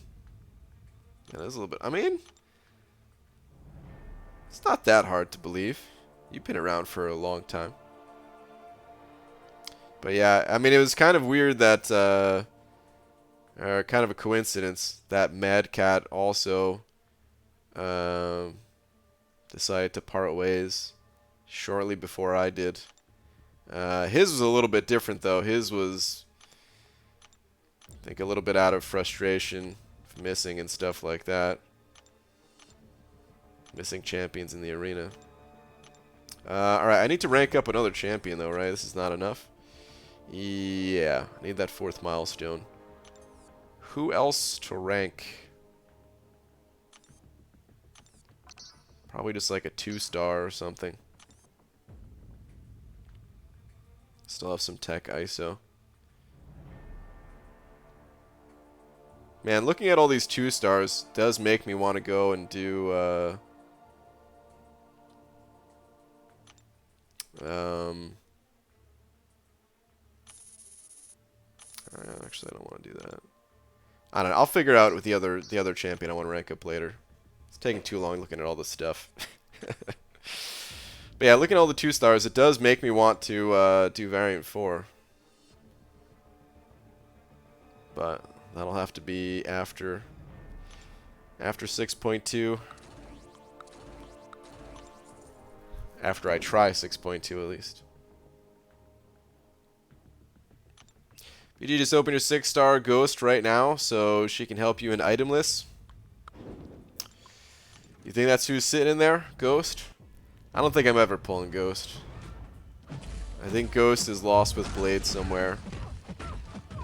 Yeah, that's a little bit... I mean... It's not that hard to believe. You've been around for a long time. But yeah, I mean, it was kind of weird that, or kind of a coincidence, that Mad Cat also decided to part ways shortly before I did. His was a little bit different, though. His was, I think, a little bit out of frustration, missing and stuff like that. Missing champions in the arena. Alright, I need to rank up another champion, though, right? This is not enough. Yeah, I need that 4th milestone. Who else to rank? Probably just like a 2-star or something. Still have some tech ISO. Man, looking at all these 2-stars does make me want to go and do, actually, I don't want to do that. I don't know. I'll figure out with the other champion I want to rank up later. It's taking too long looking at all this stuff. But yeah, looking at all the 2-stars, it does make me want to do Variant 4. But that'll have to be after 6.2. After I try 6.2 at least. BG just opened your 6-star Ghost right now, so she can help you in item lists. You think that's who's sitting in there? Ghost? I don't think I'm ever pulling Ghost. I think Ghost is lost with Blade somewhere.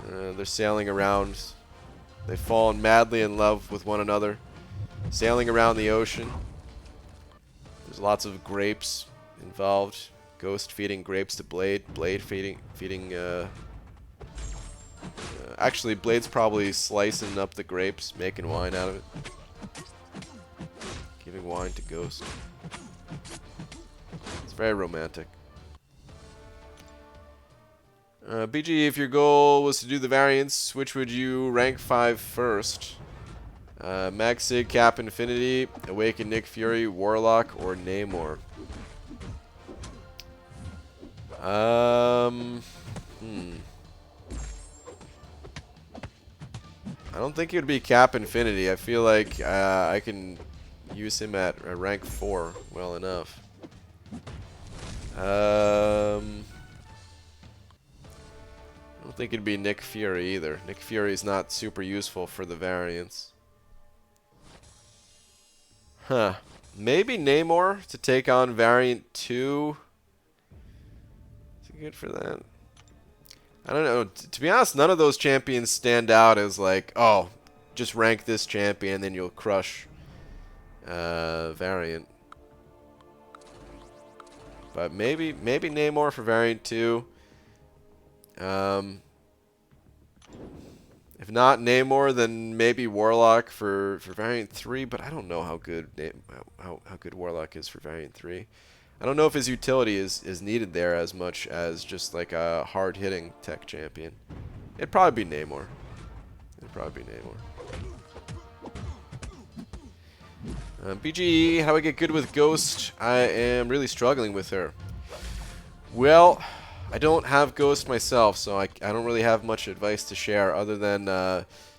They're sailing around. They've fallen madly in love with one another. Sailing around the ocean. There's lots of grapes involved. Ghost feeding grapes to Blade. Blade feeding actually, Blade's probably slicing up the grapes, making wine out of it. Giving wine to Ghost. It's very romantic. BG, if your goal was to do the variants, which would you rank 5 first? Max Sig, Cap Infinity, Awaken Nick Fury, Warlock, or Namor? I don't think it would be Cap Infinity. I feel like I can use him at rank 4 well enough. I don't think it'd be Nick Fury either. Nick Fury's not super useful for the variants. Huh. Maybe Namor to take on variant 2. Is it good for that? I don't know. To be honest, none of those champions stand out as like, oh, just rank this champion, then you'll crush variant. But maybe Namor for variant 2. If not Namor, then maybe Warlock for variant 3. But I don't know how good how good Warlock is for variant 3. I don't know if his utility is needed there as much as just like a hard-hitting tech champion. It'd probably be Namor. BGE, how do I get good with Ghost? I am really struggling with her. Well, I don't have Ghost myself, so I don't really have much advice to share other than,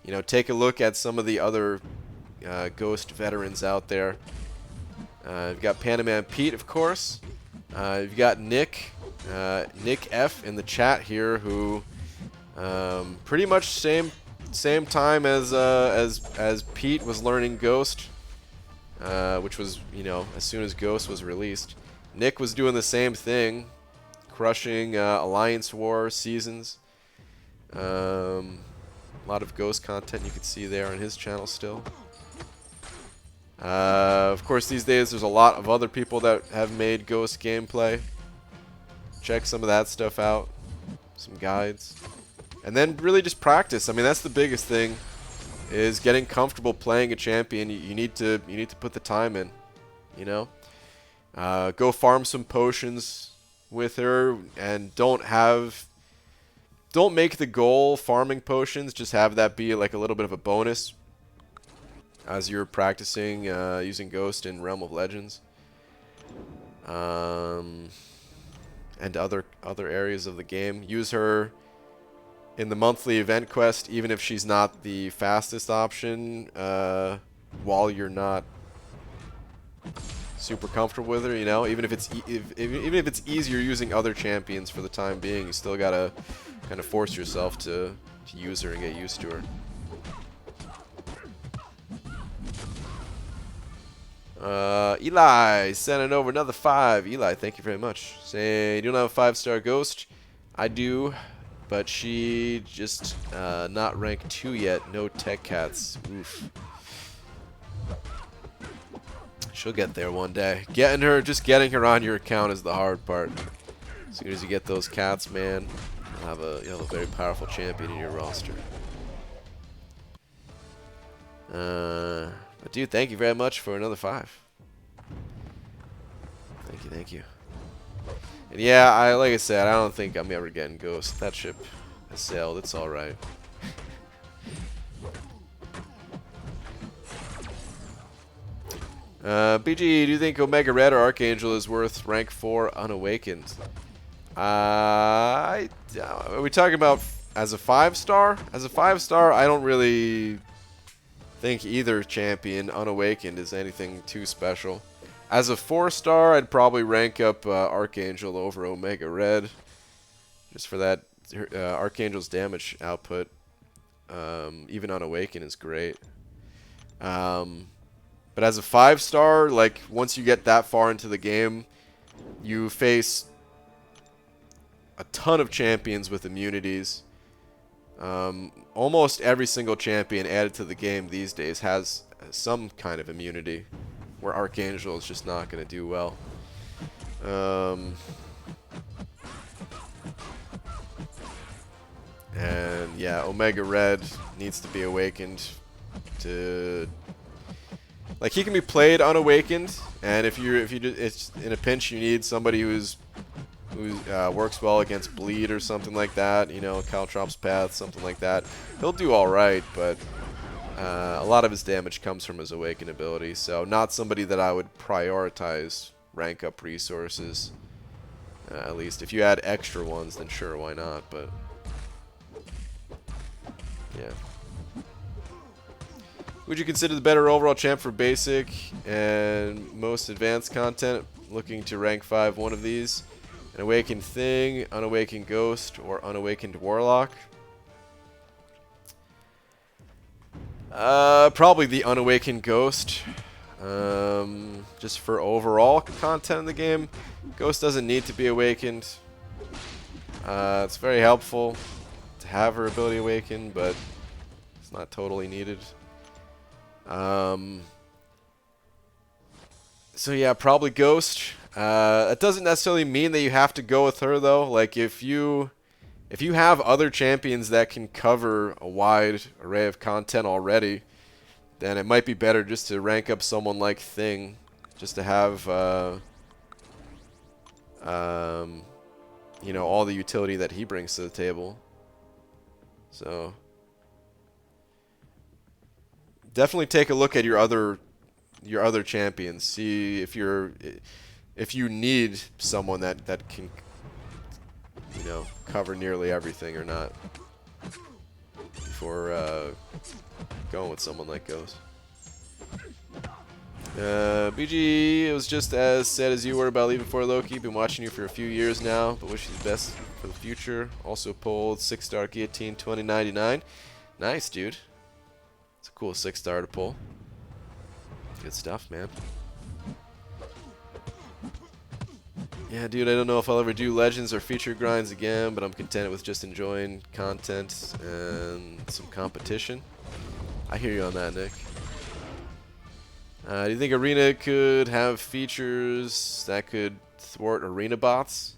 you know, take a look at some of the other Ghost veterans out there. You've got Panaman Pete, of course. You've got Nick F in the chat here, who pretty much same time as Pete was learning Ghost, which was, you know, as soon as Ghost was released. Nick was doing the same thing, crushing Alliance War seasons. A lot of Ghost content you can see there on his channel still. Of course, these days there's a lot of other people that have made Ghost gameplay. Check some of that stuff out, some guides, and then really just practice. I mean, that's the biggest thing, is getting comfortable playing a champion. You need to put the time in, you know. Go farm some potions with her, and don't make the goal farming potions. Just have that be like a little bit of a bonus as you're practicing using Ghost in Realm of Legends, and other areas of the game. Use her in the monthly event quest, even if she's not the fastest option, while you're not super comfortable with her. You know, even if it's easier using other champions for the time being, you still gotta kind of force yourself to use her and get used to her. Eli sending over another 5. Eli, thank you very much. Saying, you don't have a 5-star Ghost? I do, but she just not ranked 2 yet. No tech cats. Oof. She'll get there one day. Just getting her on your account is the hard part. As soon as you get those cats, man, you'll have a very powerful champion in your roster. But dude, thank you very much for another 5. Thank you. And yeah, like I said, I don't think I'm ever getting Ghost. That ship has sailed. It's all right. BG, do you think Omega Red or Archangel is worth rank 4 unawakened? Are we talking about as a 5-star? As a 5-star, I don't really think either champion unawakened is anything too special. As a 4-star, I'd probably rank up Archangel over Omega Red, just for that. Archangel's damage output, even unawakened, is great. But as a 5-star, like, once you get that far into the game, you face a ton of champions with immunities. Almost every single champion added to the game these days has some kind of immunity, where Archangel is just not going to do well. And yeah, Omega Red needs to be awakened to... Like, he can be played unawakened, and if it's in a pinch, you need somebody who works well against bleed or something like that. You know, Caltrops Path, something like that. He'll do all right, but a lot of his damage comes from his awakened ability. So not somebody that I would prioritize rank up resources. At least if you add extra ones, then sure, why not? But yeah. Would you consider the better overall champ for basic and most advanced content? Looking to rank 5 one of these. An Awakened Thing, Unawakened Ghost, or Unawakened Warlock? Probably the Unawakened Ghost. Just for overall content in the game. Ghost doesn't need to be awakened. It's very helpful to have her ability awakened, but it's not totally needed. So yeah, probably Ghost. That doesn't necessarily mean that you have to go with her though. Like, if you have other champions that can cover a wide array of content already, then it might be better just to rank up someone like Thing, just to have you know, all the utility that he brings to the table. So definitely take a look at your other champions. See if you need someone that can, you know, cover nearly everything or not before going with someone like Ghost. BG, it was just as sad as you were about leaving for Loki. Been watching you for a few years now, but wish you the best for the future. Also pulled 6-star Guillotine 2099. Nice, dude. It's a cool 6-star to pull. Good stuff, man. Yeah, dude, I don't know if I'll ever do Legends or feature grinds again, but I'm content with just enjoying content and some competition. I hear you on that, Nick. Do you think Arena could have features that could thwart Arena bots?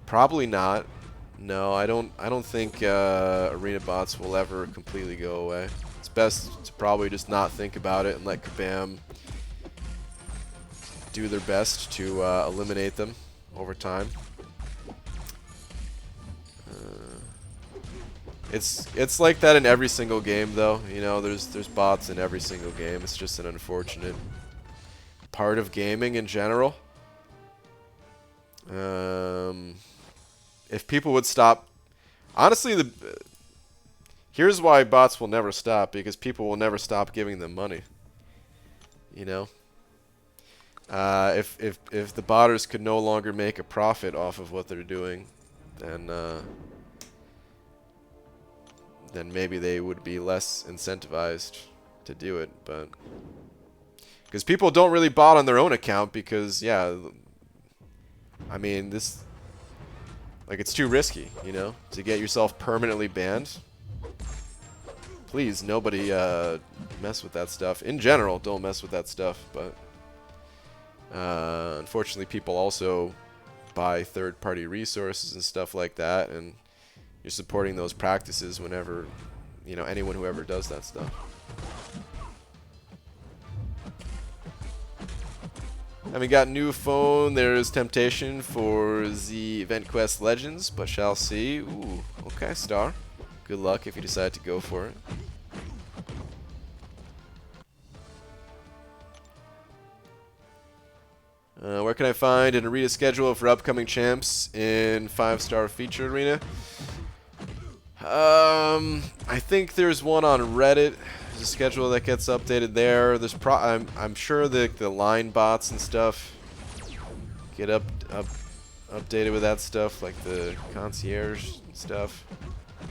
Probably not. No, I don't think Arena bots will ever completely go away. It's best to probably just not think about it and let Kabam do their best to eliminate them over time. It's like that in every single game, though. You know, there's bots in every single game. It's just an unfortunate part of gaming in general. If people would stop, honestly, here's why bots will never stop, because people will never stop giving them money. You know, if the botters could no longer make a profit off of what they're doing, then maybe they would be less incentivized to do it. But because people don't really bot on their own account, because yeah, I mean, this, like, it's too risky, you know, to get yourself permanently banned. Please, nobody mess with that stuff. In general, don't mess with that stuff. But unfortunately, people also buy third-party resources and stuff like that, and you're supporting those practices whenever, you know, anyone who ever does that stuff. Having got new phone, there is temptation for the Event Quest Legends, but shall see. Ooh, okay, Star. Good luck if you decide to go for it. Where can I find an arena schedule for upcoming champs in 5-star feature arena? I think there's one on Reddit. There's a schedule that gets updated there. There's I'm sure the line bots and stuff get updated with that stuff, like the concierge stuff.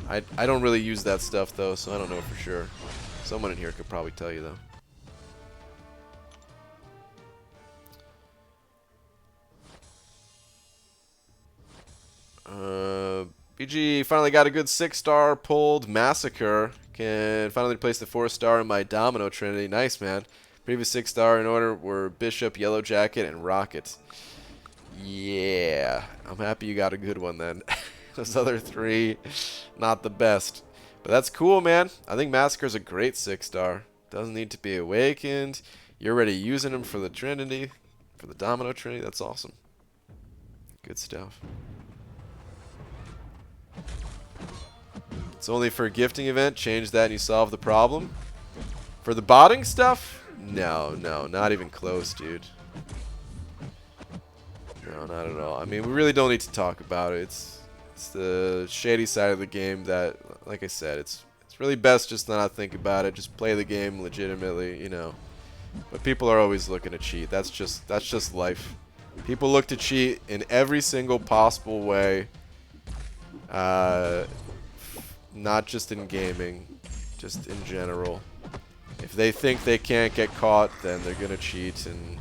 I don't really use that stuff though, so I don't know for sure. Someone in here could probably tell you though. BG finally got a good 6-star pulled Massacre. Can finally place the 4-star in my Domino Trinity. Nice, man. Previous 6-star in order were Bishop, Yellow Jacket, and Rocket. Yeah, I'm happy you got a good one then. Those other 3, not the best. But that's cool, man. I think Massacre's a great 6-star. Doesn't need to be awakened. You're already using him for the Trinity, for the Domino Trinity. That's awesome. Good stuff. It's only for a gifting event. Change that and you solve the problem. For the botting stuff? No, not even close, dude. No, not at all. I mean, we really don't need to talk about it. It's the shady side of the game that, like I said, it's really best just to not think about it. Just play the game legitimately, you know. But people are always looking to cheat. That's just life. People look to cheat in every single possible way. Not just in gaming, just in general. If they think they can't get caught, then they're gonna cheat, and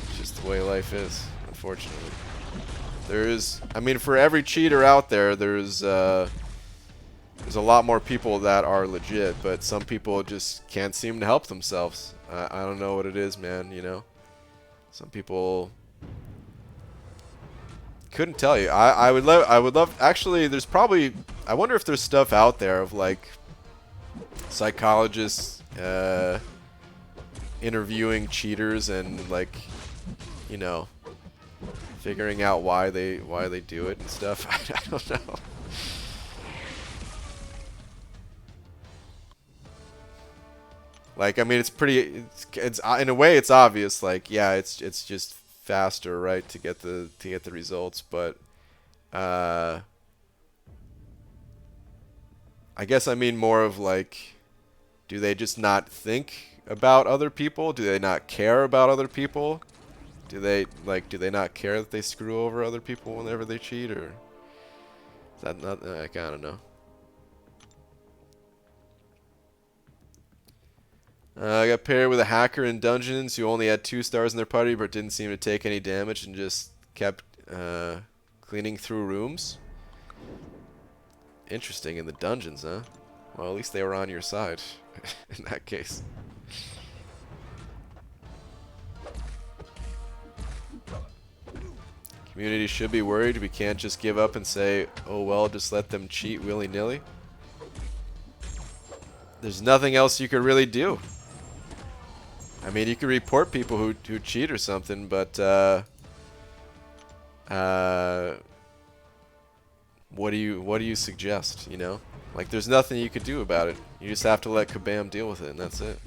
it's just the way life is, unfortunately. I mean, for every cheater out there, there's a lot more people that are legit, but some people just can't seem to help themselves. I don't know what it is, man, you know? Some people couldn't tell you. I would love actually, there's probably, I wonder if there's stuff out there of like psychologists interviewing cheaters and, like, you know, figuring out why they do it and stuff. I don't know. Like, I mean, it's in a way it's obvious, like, yeah, it's just faster, right, to get the results, but I guess I mean more of like, do they just not think about other people? Do they not care about other people? Do they not care that they screw over other people whenever they cheat, or is that not? I don't know. I got paired with a hacker in Dungeons who only had 2 stars in their party but didn't seem to take any damage and just kept cleaning through rooms. Interesting, in the dungeons, huh? Well, at least they were on your side in that case. Community should be worried. We can't just give up and say, oh well, just let them cheat willy-nilly. There's nothing else you could really do. I mean, you could report people who cheat or something, but what do you suggest? You know, like there's nothing you could do about it. You just have to let Kabam deal with it, and that's it.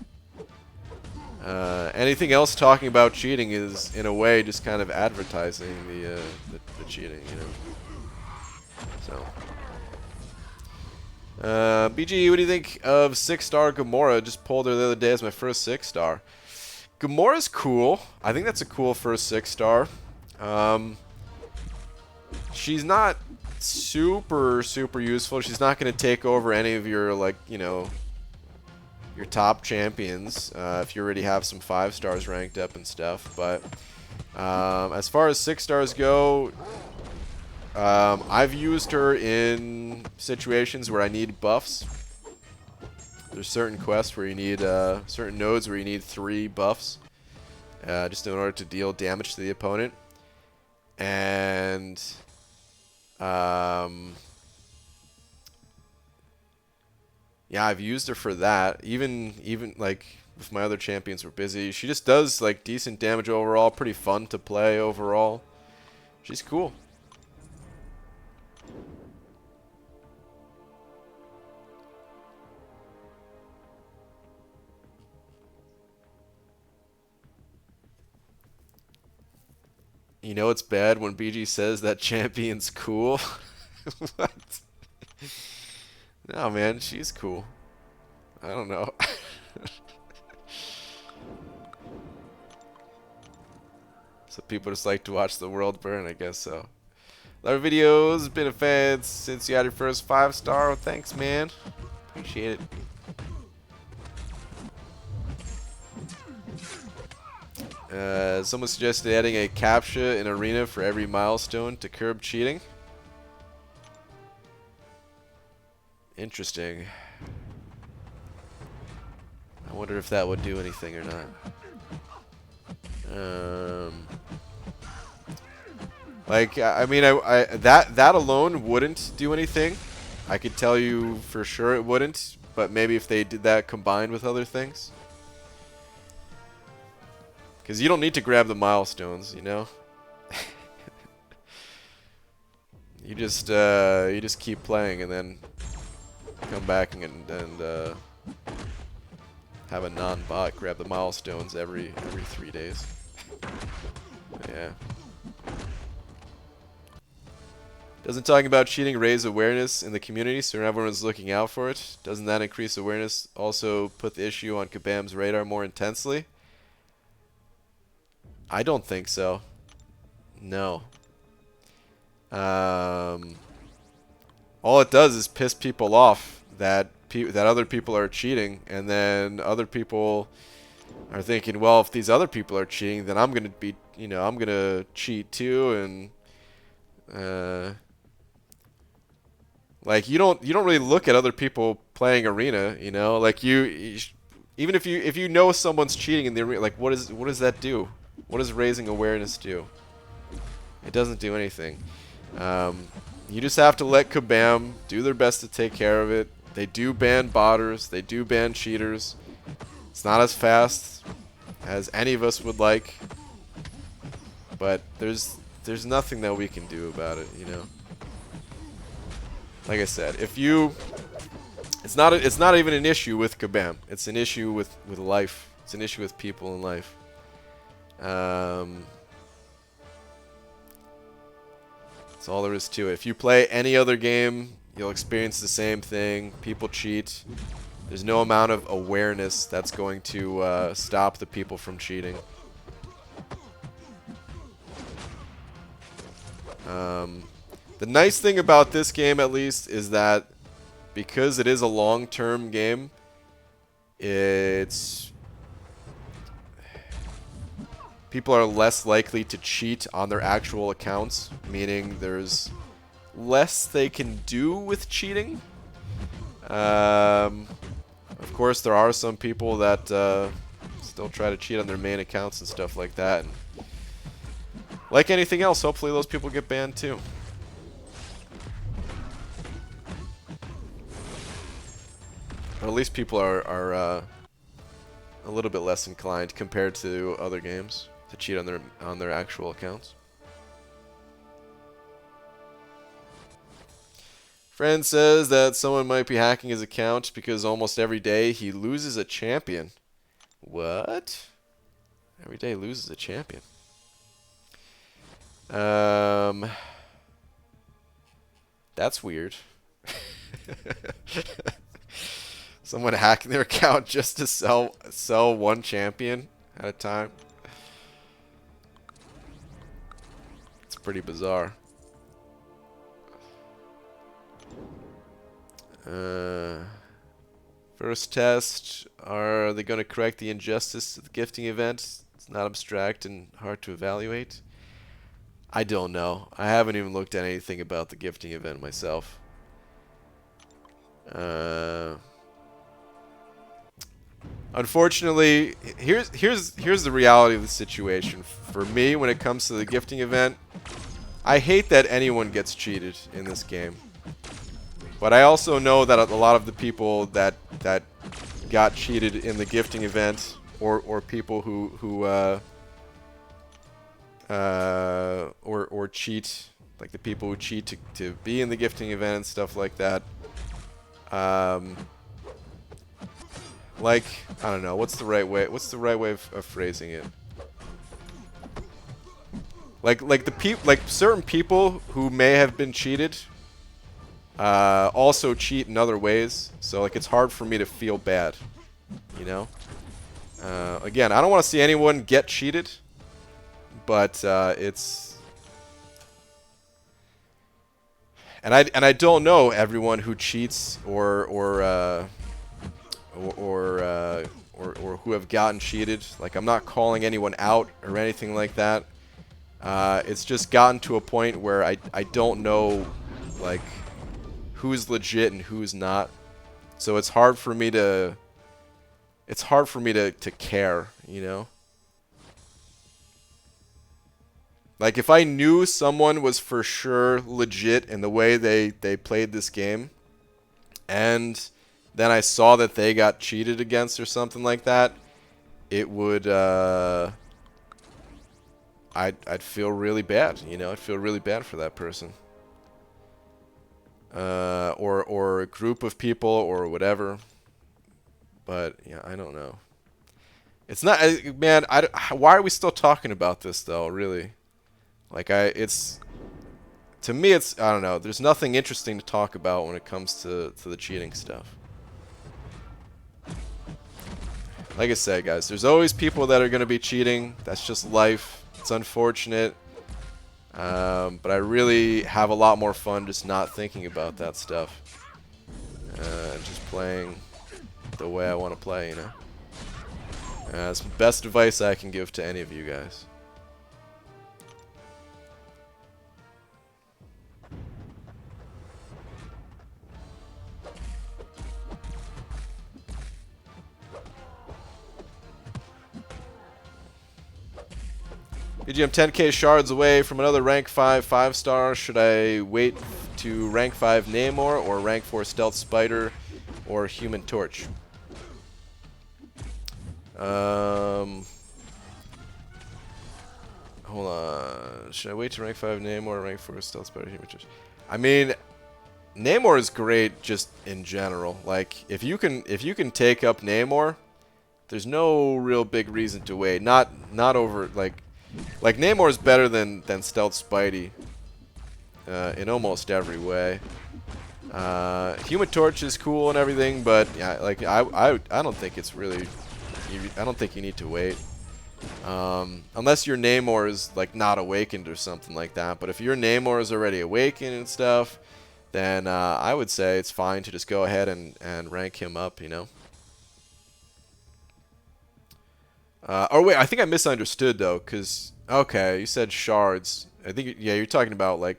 Anything else talking about cheating is, in a way, just kind of advertising the cheating, you know. So, BG, what do you think of 6-star Gamora? Just pulled her the other day as my first 6-star. Gamora's cool. I think that's a cool first 6-star. She's not super useful. She's not going to take over any of your, like, you know, your top champions if you already have some 5 stars ranked up and stuff. But as far as 6 stars go, I've used her in situations where I need buffs. There's certain quests where you need, certain nodes where you need 3 buffs just in order to deal damage to the opponent. And yeah, I've used her for that. Even like if my other champions were busy, she just does like decent damage overall. Pretty fun to play overall. She's cool. You know it's bad when BG says that champion's cool? What? No, man, she's cool. I don't know. So people just like to watch the world burn, I guess so. Love your videos, been a fan since you had your first 5-star. Well, thanks, man. Appreciate it. Someone suggested adding a CAPTCHA in Arena for every milestone to curb cheating. Interesting. I wonder if that would do anything or not. Like, I mean, that alone wouldn't do anything. I could tell you for sure it wouldn't, but maybe if they did that combined with other things. Because you don't need to grab the milestones, you know? you just keep playing and then come back and have a non-bot grab the milestones every 3 days. Yeah. Doesn't talking about cheating raise awareness in the community so everyone's looking out for it? Doesn't that increase awareness also put the issue on Kabam's radar more intensely? I don't think so. No. All it does is piss people off that other people are cheating, and then other people are thinking, well, if these other people are cheating, then I'm gonna be, you know, I'm gonna cheat too, and like you don't really look at other people playing Arena, you know, like even if you know someone's cheating in the Arena, like what does that do? What does raising awareness do? It doesn't do anything. You just have to let Kabam do their best to take care of it. They do ban botters. They do ban cheaters. It's not as fast as any of us would like, but there's nothing that we can do about it, you know. Like I said, it's not even an issue with Kabam. It's an issue with life. It's an issue with people in life. That's all there is to it. If you play any other game, you'll experience the same thing. People cheat. There's no amount of awareness that's going to stop the people from cheating. The nice thing about this game, at least, is that because it is a long-term game, people are less likely to cheat on their actual accounts, meaning there's less they can do with cheating. Of course, there are some people that still try to cheat on their main accounts and stuff like that. And like anything else, hopefully those people get banned too. Or at least people are a little bit less inclined compared to other games to cheat on their actual accounts. Friend says that someone might be hacking his account because almost every day he loses a champion. What? Every day loses a champion. That's weird. Someone hacking their account just to sell one champion at a time. It's pretty bizarre. First test, are they going to correct the injustice to the gifting event? It's not abstract and hard to evaluate. I don't know. I haven't even looked at anything about the gifting event myself. Unfortunately, here's the reality of the situation. For me, when it comes to the gifting event, I hate that anyone gets cheated in this game. But I also know that a lot of the people that got cheated in the gifting event, or people who cheat, like the people who cheat to be in the gifting event and stuff like that. Like, I don't know, what's the right way of phrasing it? Like certain people who may have been cheated also cheat in other ways, so like it's hard for me to feel bad, you know. Again, I don't want to see anyone get cheated, but it's, and I don't know everyone who cheats or who have gotten cheated. Like, I'm not calling anyone out or anything like that. It's just gotten to a point where I don't know, like, who's legit and who's not. So it's hard for me to care, you know? Like, if I knew someone was for sure legit in the way they played this game, and then I saw that they got cheated against or something like that, it would, I'd feel really bad, you know? I'd feel really bad for that person. Or a group of people or whatever. But yeah, I don't know. It's not, man. Why are we still talking about this though? Really, like to me, it's, I don't know. There's nothing interesting to talk about when it comes to the cheating stuff. Like I said, guys, there's always people that are going to be cheating. That's just life. It's unfortunate. But I really have a lot more fun just not thinking about that stuff. Just playing the way I want to play, you know. It's the best advice I can give to any of you guys. BG, I'm 10k shards away from another rank 5 5-star. Should I wait to rank 5 Namor or rank 4 Stealth Spider or Human Torch? Hold on. Should I wait to rank 5 Namor or rank 4 Stealth Spider or Human Torch? I mean, Namor is great just in general. Like, if you can take up Namor, there's no real big reason to wait. Not over, like Namor is better than Stealth Spidey in almost every way. Human Torch is cool and everything, but yeah, like I don't think it's really. I don't think you need to wait. Unless your Namor is like not awakened or something like that. But if your Namor is already awakened and stuff, then I would say it's fine to just go ahead and rank him up, you know. Oh wait, I think I misunderstood though, cause okay, you said shards. I think yeah, you're talking about like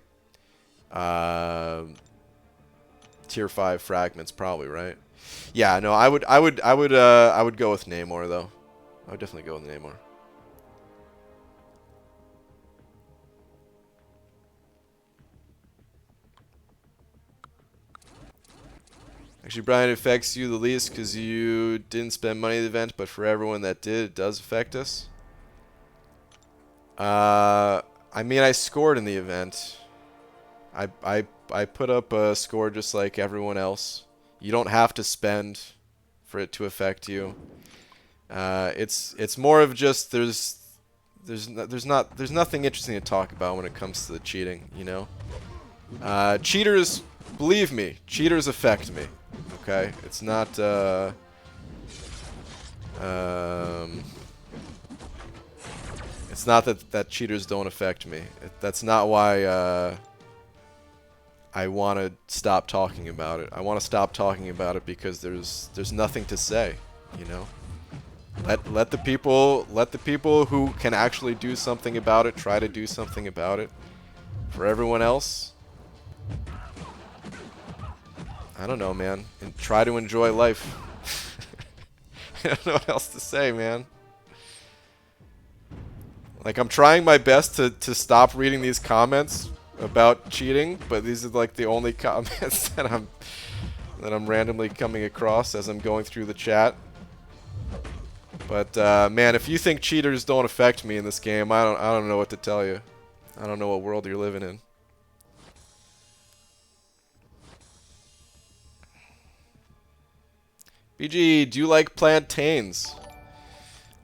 tier 5 fragments, probably, right? Yeah, no, I would go with Namor though. I would definitely go with Namor. Actually, Brian, it affects you the least because you didn't spend money at the event, but for everyone that did, it does affect us. I mean, I scored in the event. I put up a score just like everyone else. You don't have to spend for it to affect you. It's more of just there's nothing interesting to talk about when it comes to the cheating, you know. Cheaters, believe me, cheaters affect me. Okay, it's not. It's not that cheaters don't affect me. That's not why I want to stop talking about it. I want to stop talking about it because there's nothing to say, you know. Let the people who can actually do something about it try to do something about it. For everyone else, I don't know, man. And try to enjoy life. I don't know what else to say, man. Like, I'm trying my best to stop reading these comments about cheating, but these are like the only comments that I'm randomly coming across as I'm going through the chat. But man, if you think cheaters don't affect me in this game, I don't know what to tell you. I don't know what world you're living in. BG, do you like plantains?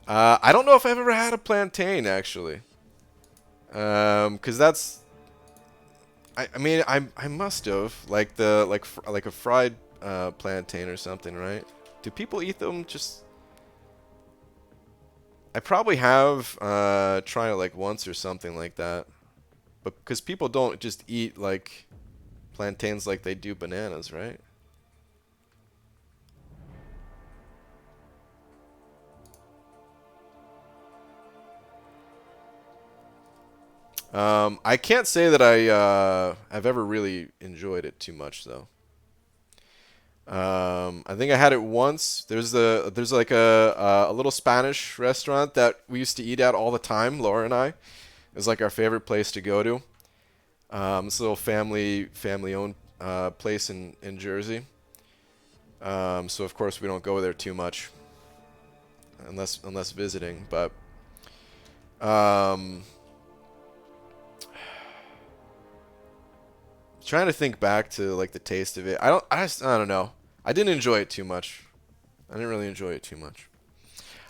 I don't know if I've ever had a plantain, actually. 'Cause that's... I mean, I must have. Like like a fried plantain or something, right? Do people eat them just... I probably have tried it like once or something like that. But because people don't just eat like plantains like they do bananas, right? I can't say that I've ever really enjoyed it too much though. I think I had it once. There's like a little Spanish restaurant that we used to eat at all the time, Laura and I. It was like our favorite place to go to. This little family-owned place in Jersey. So of course we don't go there too much, unless visiting. But trying to think back to like the taste of it. I don't know. I didn't enjoy it too much. I didn't really enjoy it too much.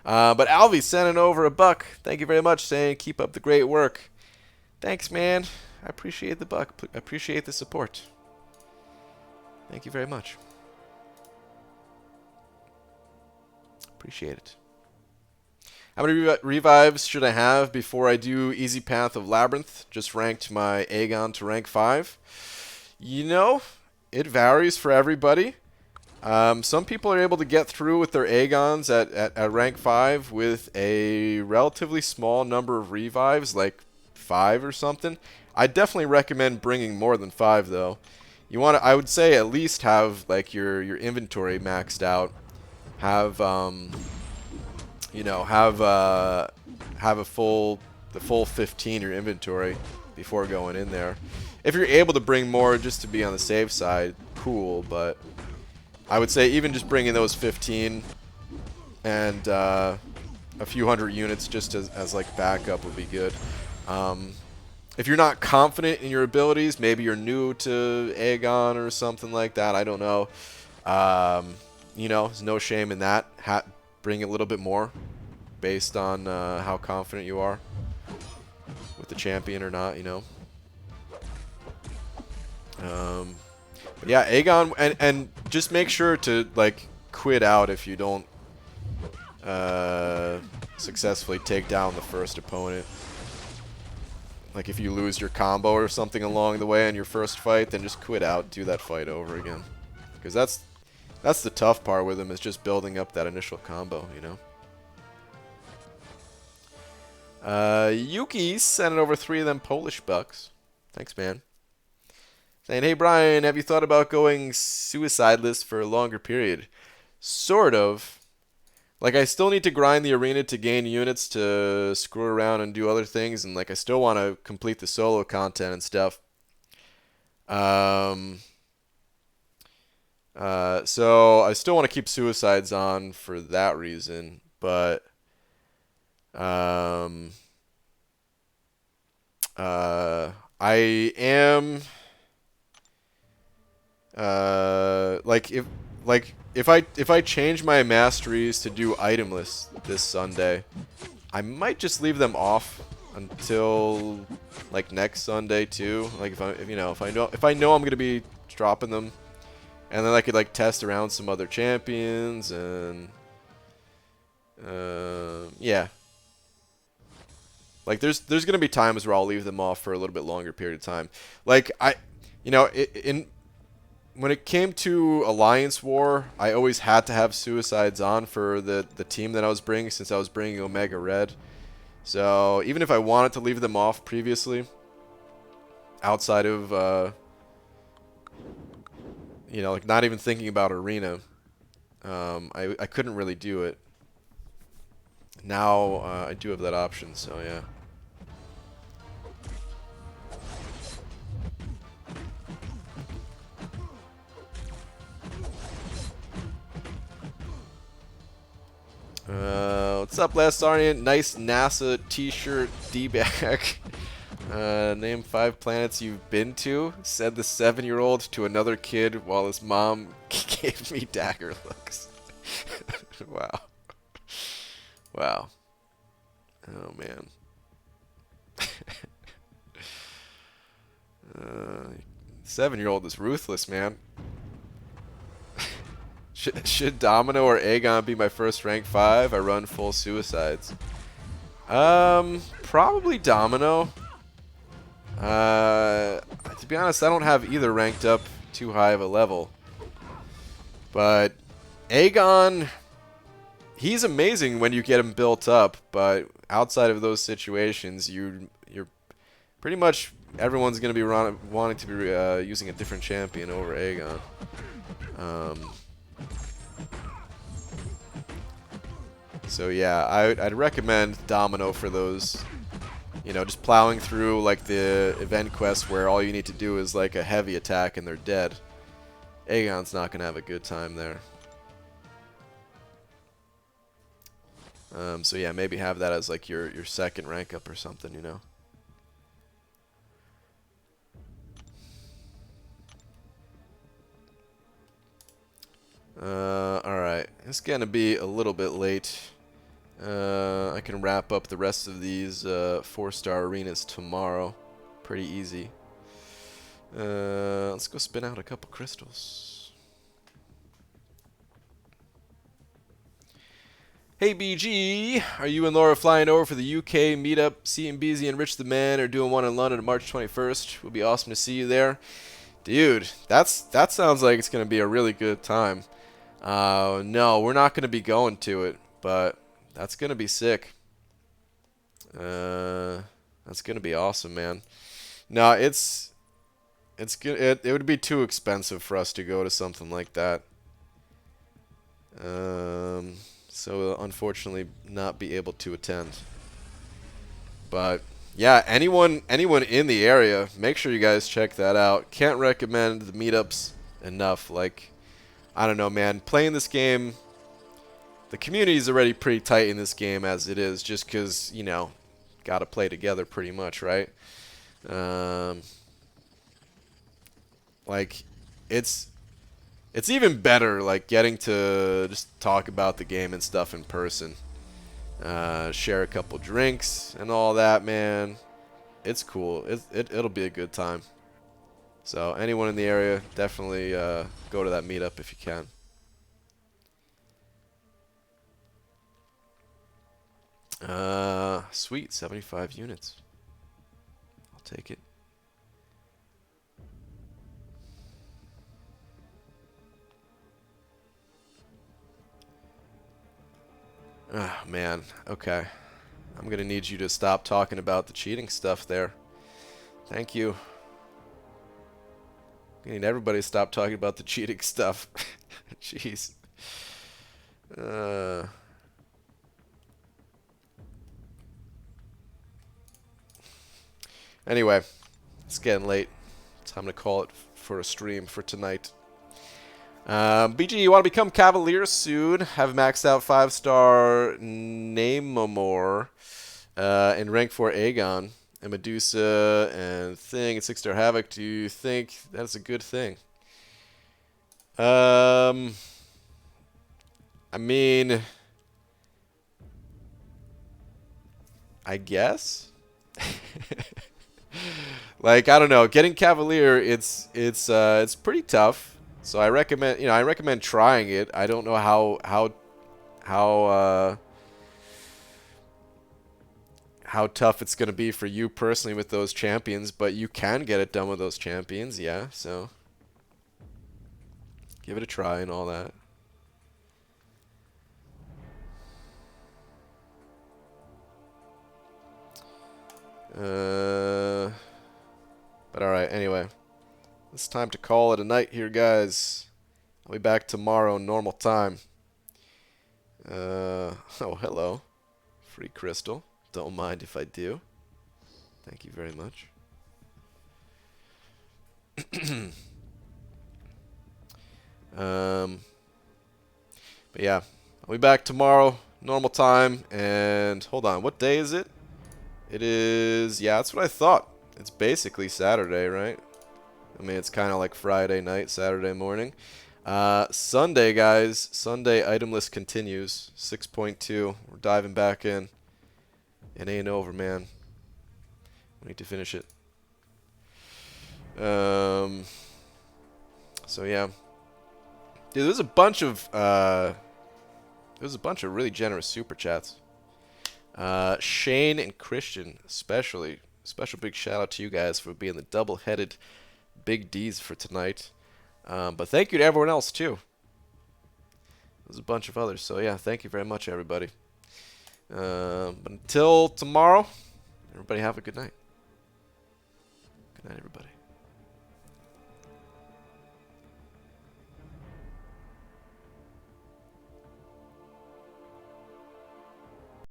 But Alvy sending over a buck. Thank you very much, saying keep up the great work. Thanks, man. I appreciate the buck. I appreciate the support. Thank you very much. Appreciate it. How many revives should I have before I do Easy Path of Labyrinth? Just ranked my Aegon to rank 5. You know, it varies for everybody. Some people are able to get through with their Aegons at rank 5 with a relatively small number of revives, like 5 or something. I definitely recommend bringing more than 5, though. You want to, I would say, at least have like your inventory maxed out. Have you know, have the full 15 in your inventory before going in there. If you're able to bring more just to be on the safe side, cool, but I would say even just bringing those 15 and a few hundred units just as like backup would be good. If you're not confident in your abilities, maybe you're new to Aegon or something like that, I don't know. You know, there's no shame in that. Bring a little bit more based on how confident you are with the champion or not, you know. But yeah, Aegon, and just make sure to like quit out if you don't successfully take down the first opponent. Like if you lose your combo or something along the way in your first fight, then just quit out, do that fight over again. Because that's the tough part with him, is just building up that initial combo, you know. Yuki sending over 3 of them Polish bucks. Thanks, man. Saying, hey Brian, have you thought about going suicideless for a longer period? Sort of. Like, I still need to grind the arena to gain units to screw around and do other things, and like I still want to complete the solo content and stuff. So I still want to keep suicides on for that reason, but I am if I change my masteries to do itemless this Sunday, I might just leave them off until like next Sunday too. Like if I know I'm gonna be dropping them, and then I could like test around some other champions and yeah. Like there's gonna be times where I'll leave them off for a little bit longer period of time. Like when it came to Alliance War, I always had to have suicides on for the team that I was bringing, since I was bringing Omega Red. So even if I wanted to leave them off previously, outside of like not even thinking about arena, I couldn't really do it. Now I do have that option, so yeah. What's up, Last Arnian? Nice NASA t-shirt, D-bag. Name 5 planets you've been to, said the 7-year-old to another kid while his mom gave me dagger looks. Wow. Wow. Oh, man. 7-year-old is ruthless, man. Should Domino or Aegon be my first rank 5? I run full suicides. Probably Domino. To be honest, I don't have either ranked up too high of a level. But Aegon, he's amazing when you get him built up, but outside of those situations, you're pretty much everyone's going to be wanting to be using a different champion over Aegon. So yeah, I'd recommend Domino for those, just plowing through like the event quest where all you need to do is like a heavy attack and they're dead. Aegon's not going to have a good time there. So yeah, maybe have that as like your second rank up or something, Alright, it's going to be a little bit late. I can wrap up the rest of these 4-star arenas tomorrow. Pretty easy. Let's go spin out a couple crystals. Hey BG, are you and Laura flying over for the UK meetup? C and BZ and Rich the Man are doing one in London on March 21st. Would be awesome to see you there. Dude, that sounds like it's going to be a really good time. No, we're not going to be going to it, but that's going to be sick. That's going to be awesome, man. No, it would be too expensive for us to go to something like that. So unfortunately not be able to attend. But yeah, anyone in the area, make sure you guys check that out. Can't recommend the meetups enough. Like, I don't know, man. Playing this game, the community is already pretty tight in this game as it is, just because, got to play together pretty much, right? Like, it's even better, like, getting to just talk about the game and stuff in person. Share a couple drinks and all that, man. It's cool. It'll be a good time. So anyone in the area, definitely go to that meetup if you can. Sweet, 75 units. I'll take it. Ah, man. Okay. I'm going to need you to stop talking about the cheating stuff there. Thank you. I need everybody to stop talking about the cheating stuff. Jeez. Anyway, it's getting late. Time to call it for a stream for tonight. BG, you want to become Cavalier soon? Have maxed out 5-star Namamor and rank 4 Aegon and Medusa and Thing and 6-star Havoc. Do you think that's a good thing? I mean, I guess. Like, I don't know, getting Cavalier, it's pretty tough. So I recommend trying it. I don't know how tough it's going to be for you personally with those champions, but you can get it done with those champions, yeah. So give it a try and all that. But alright, anyway. It's time to call it a night here, guys. I'll be back tomorrow, normal time. Oh, hello. Free crystal. Don't mind if I do. Thank you very much. But yeah, I'll be back tomorrow, normal time. And hold on, what day is it? It is, yeah, that's what I thought. It's basically Saturday, right? I mean, it's kind of like Friday night, Saturday morning. Sunday, guys. Sunday item list continues. 6.2. We're diving back in. It ain't over, man. We need to finish it. So yeah. Dude, there's a bunch of really generous super chats. Shane and Christian, especially. Special big shout out to you guys for being the double-headed big D's for tonight. But thank you to everyone else, too. There's a bunch of others. So, yeah, thank you very much, everybody. But until tomorrow, everybody have a good night. Good night, everybody.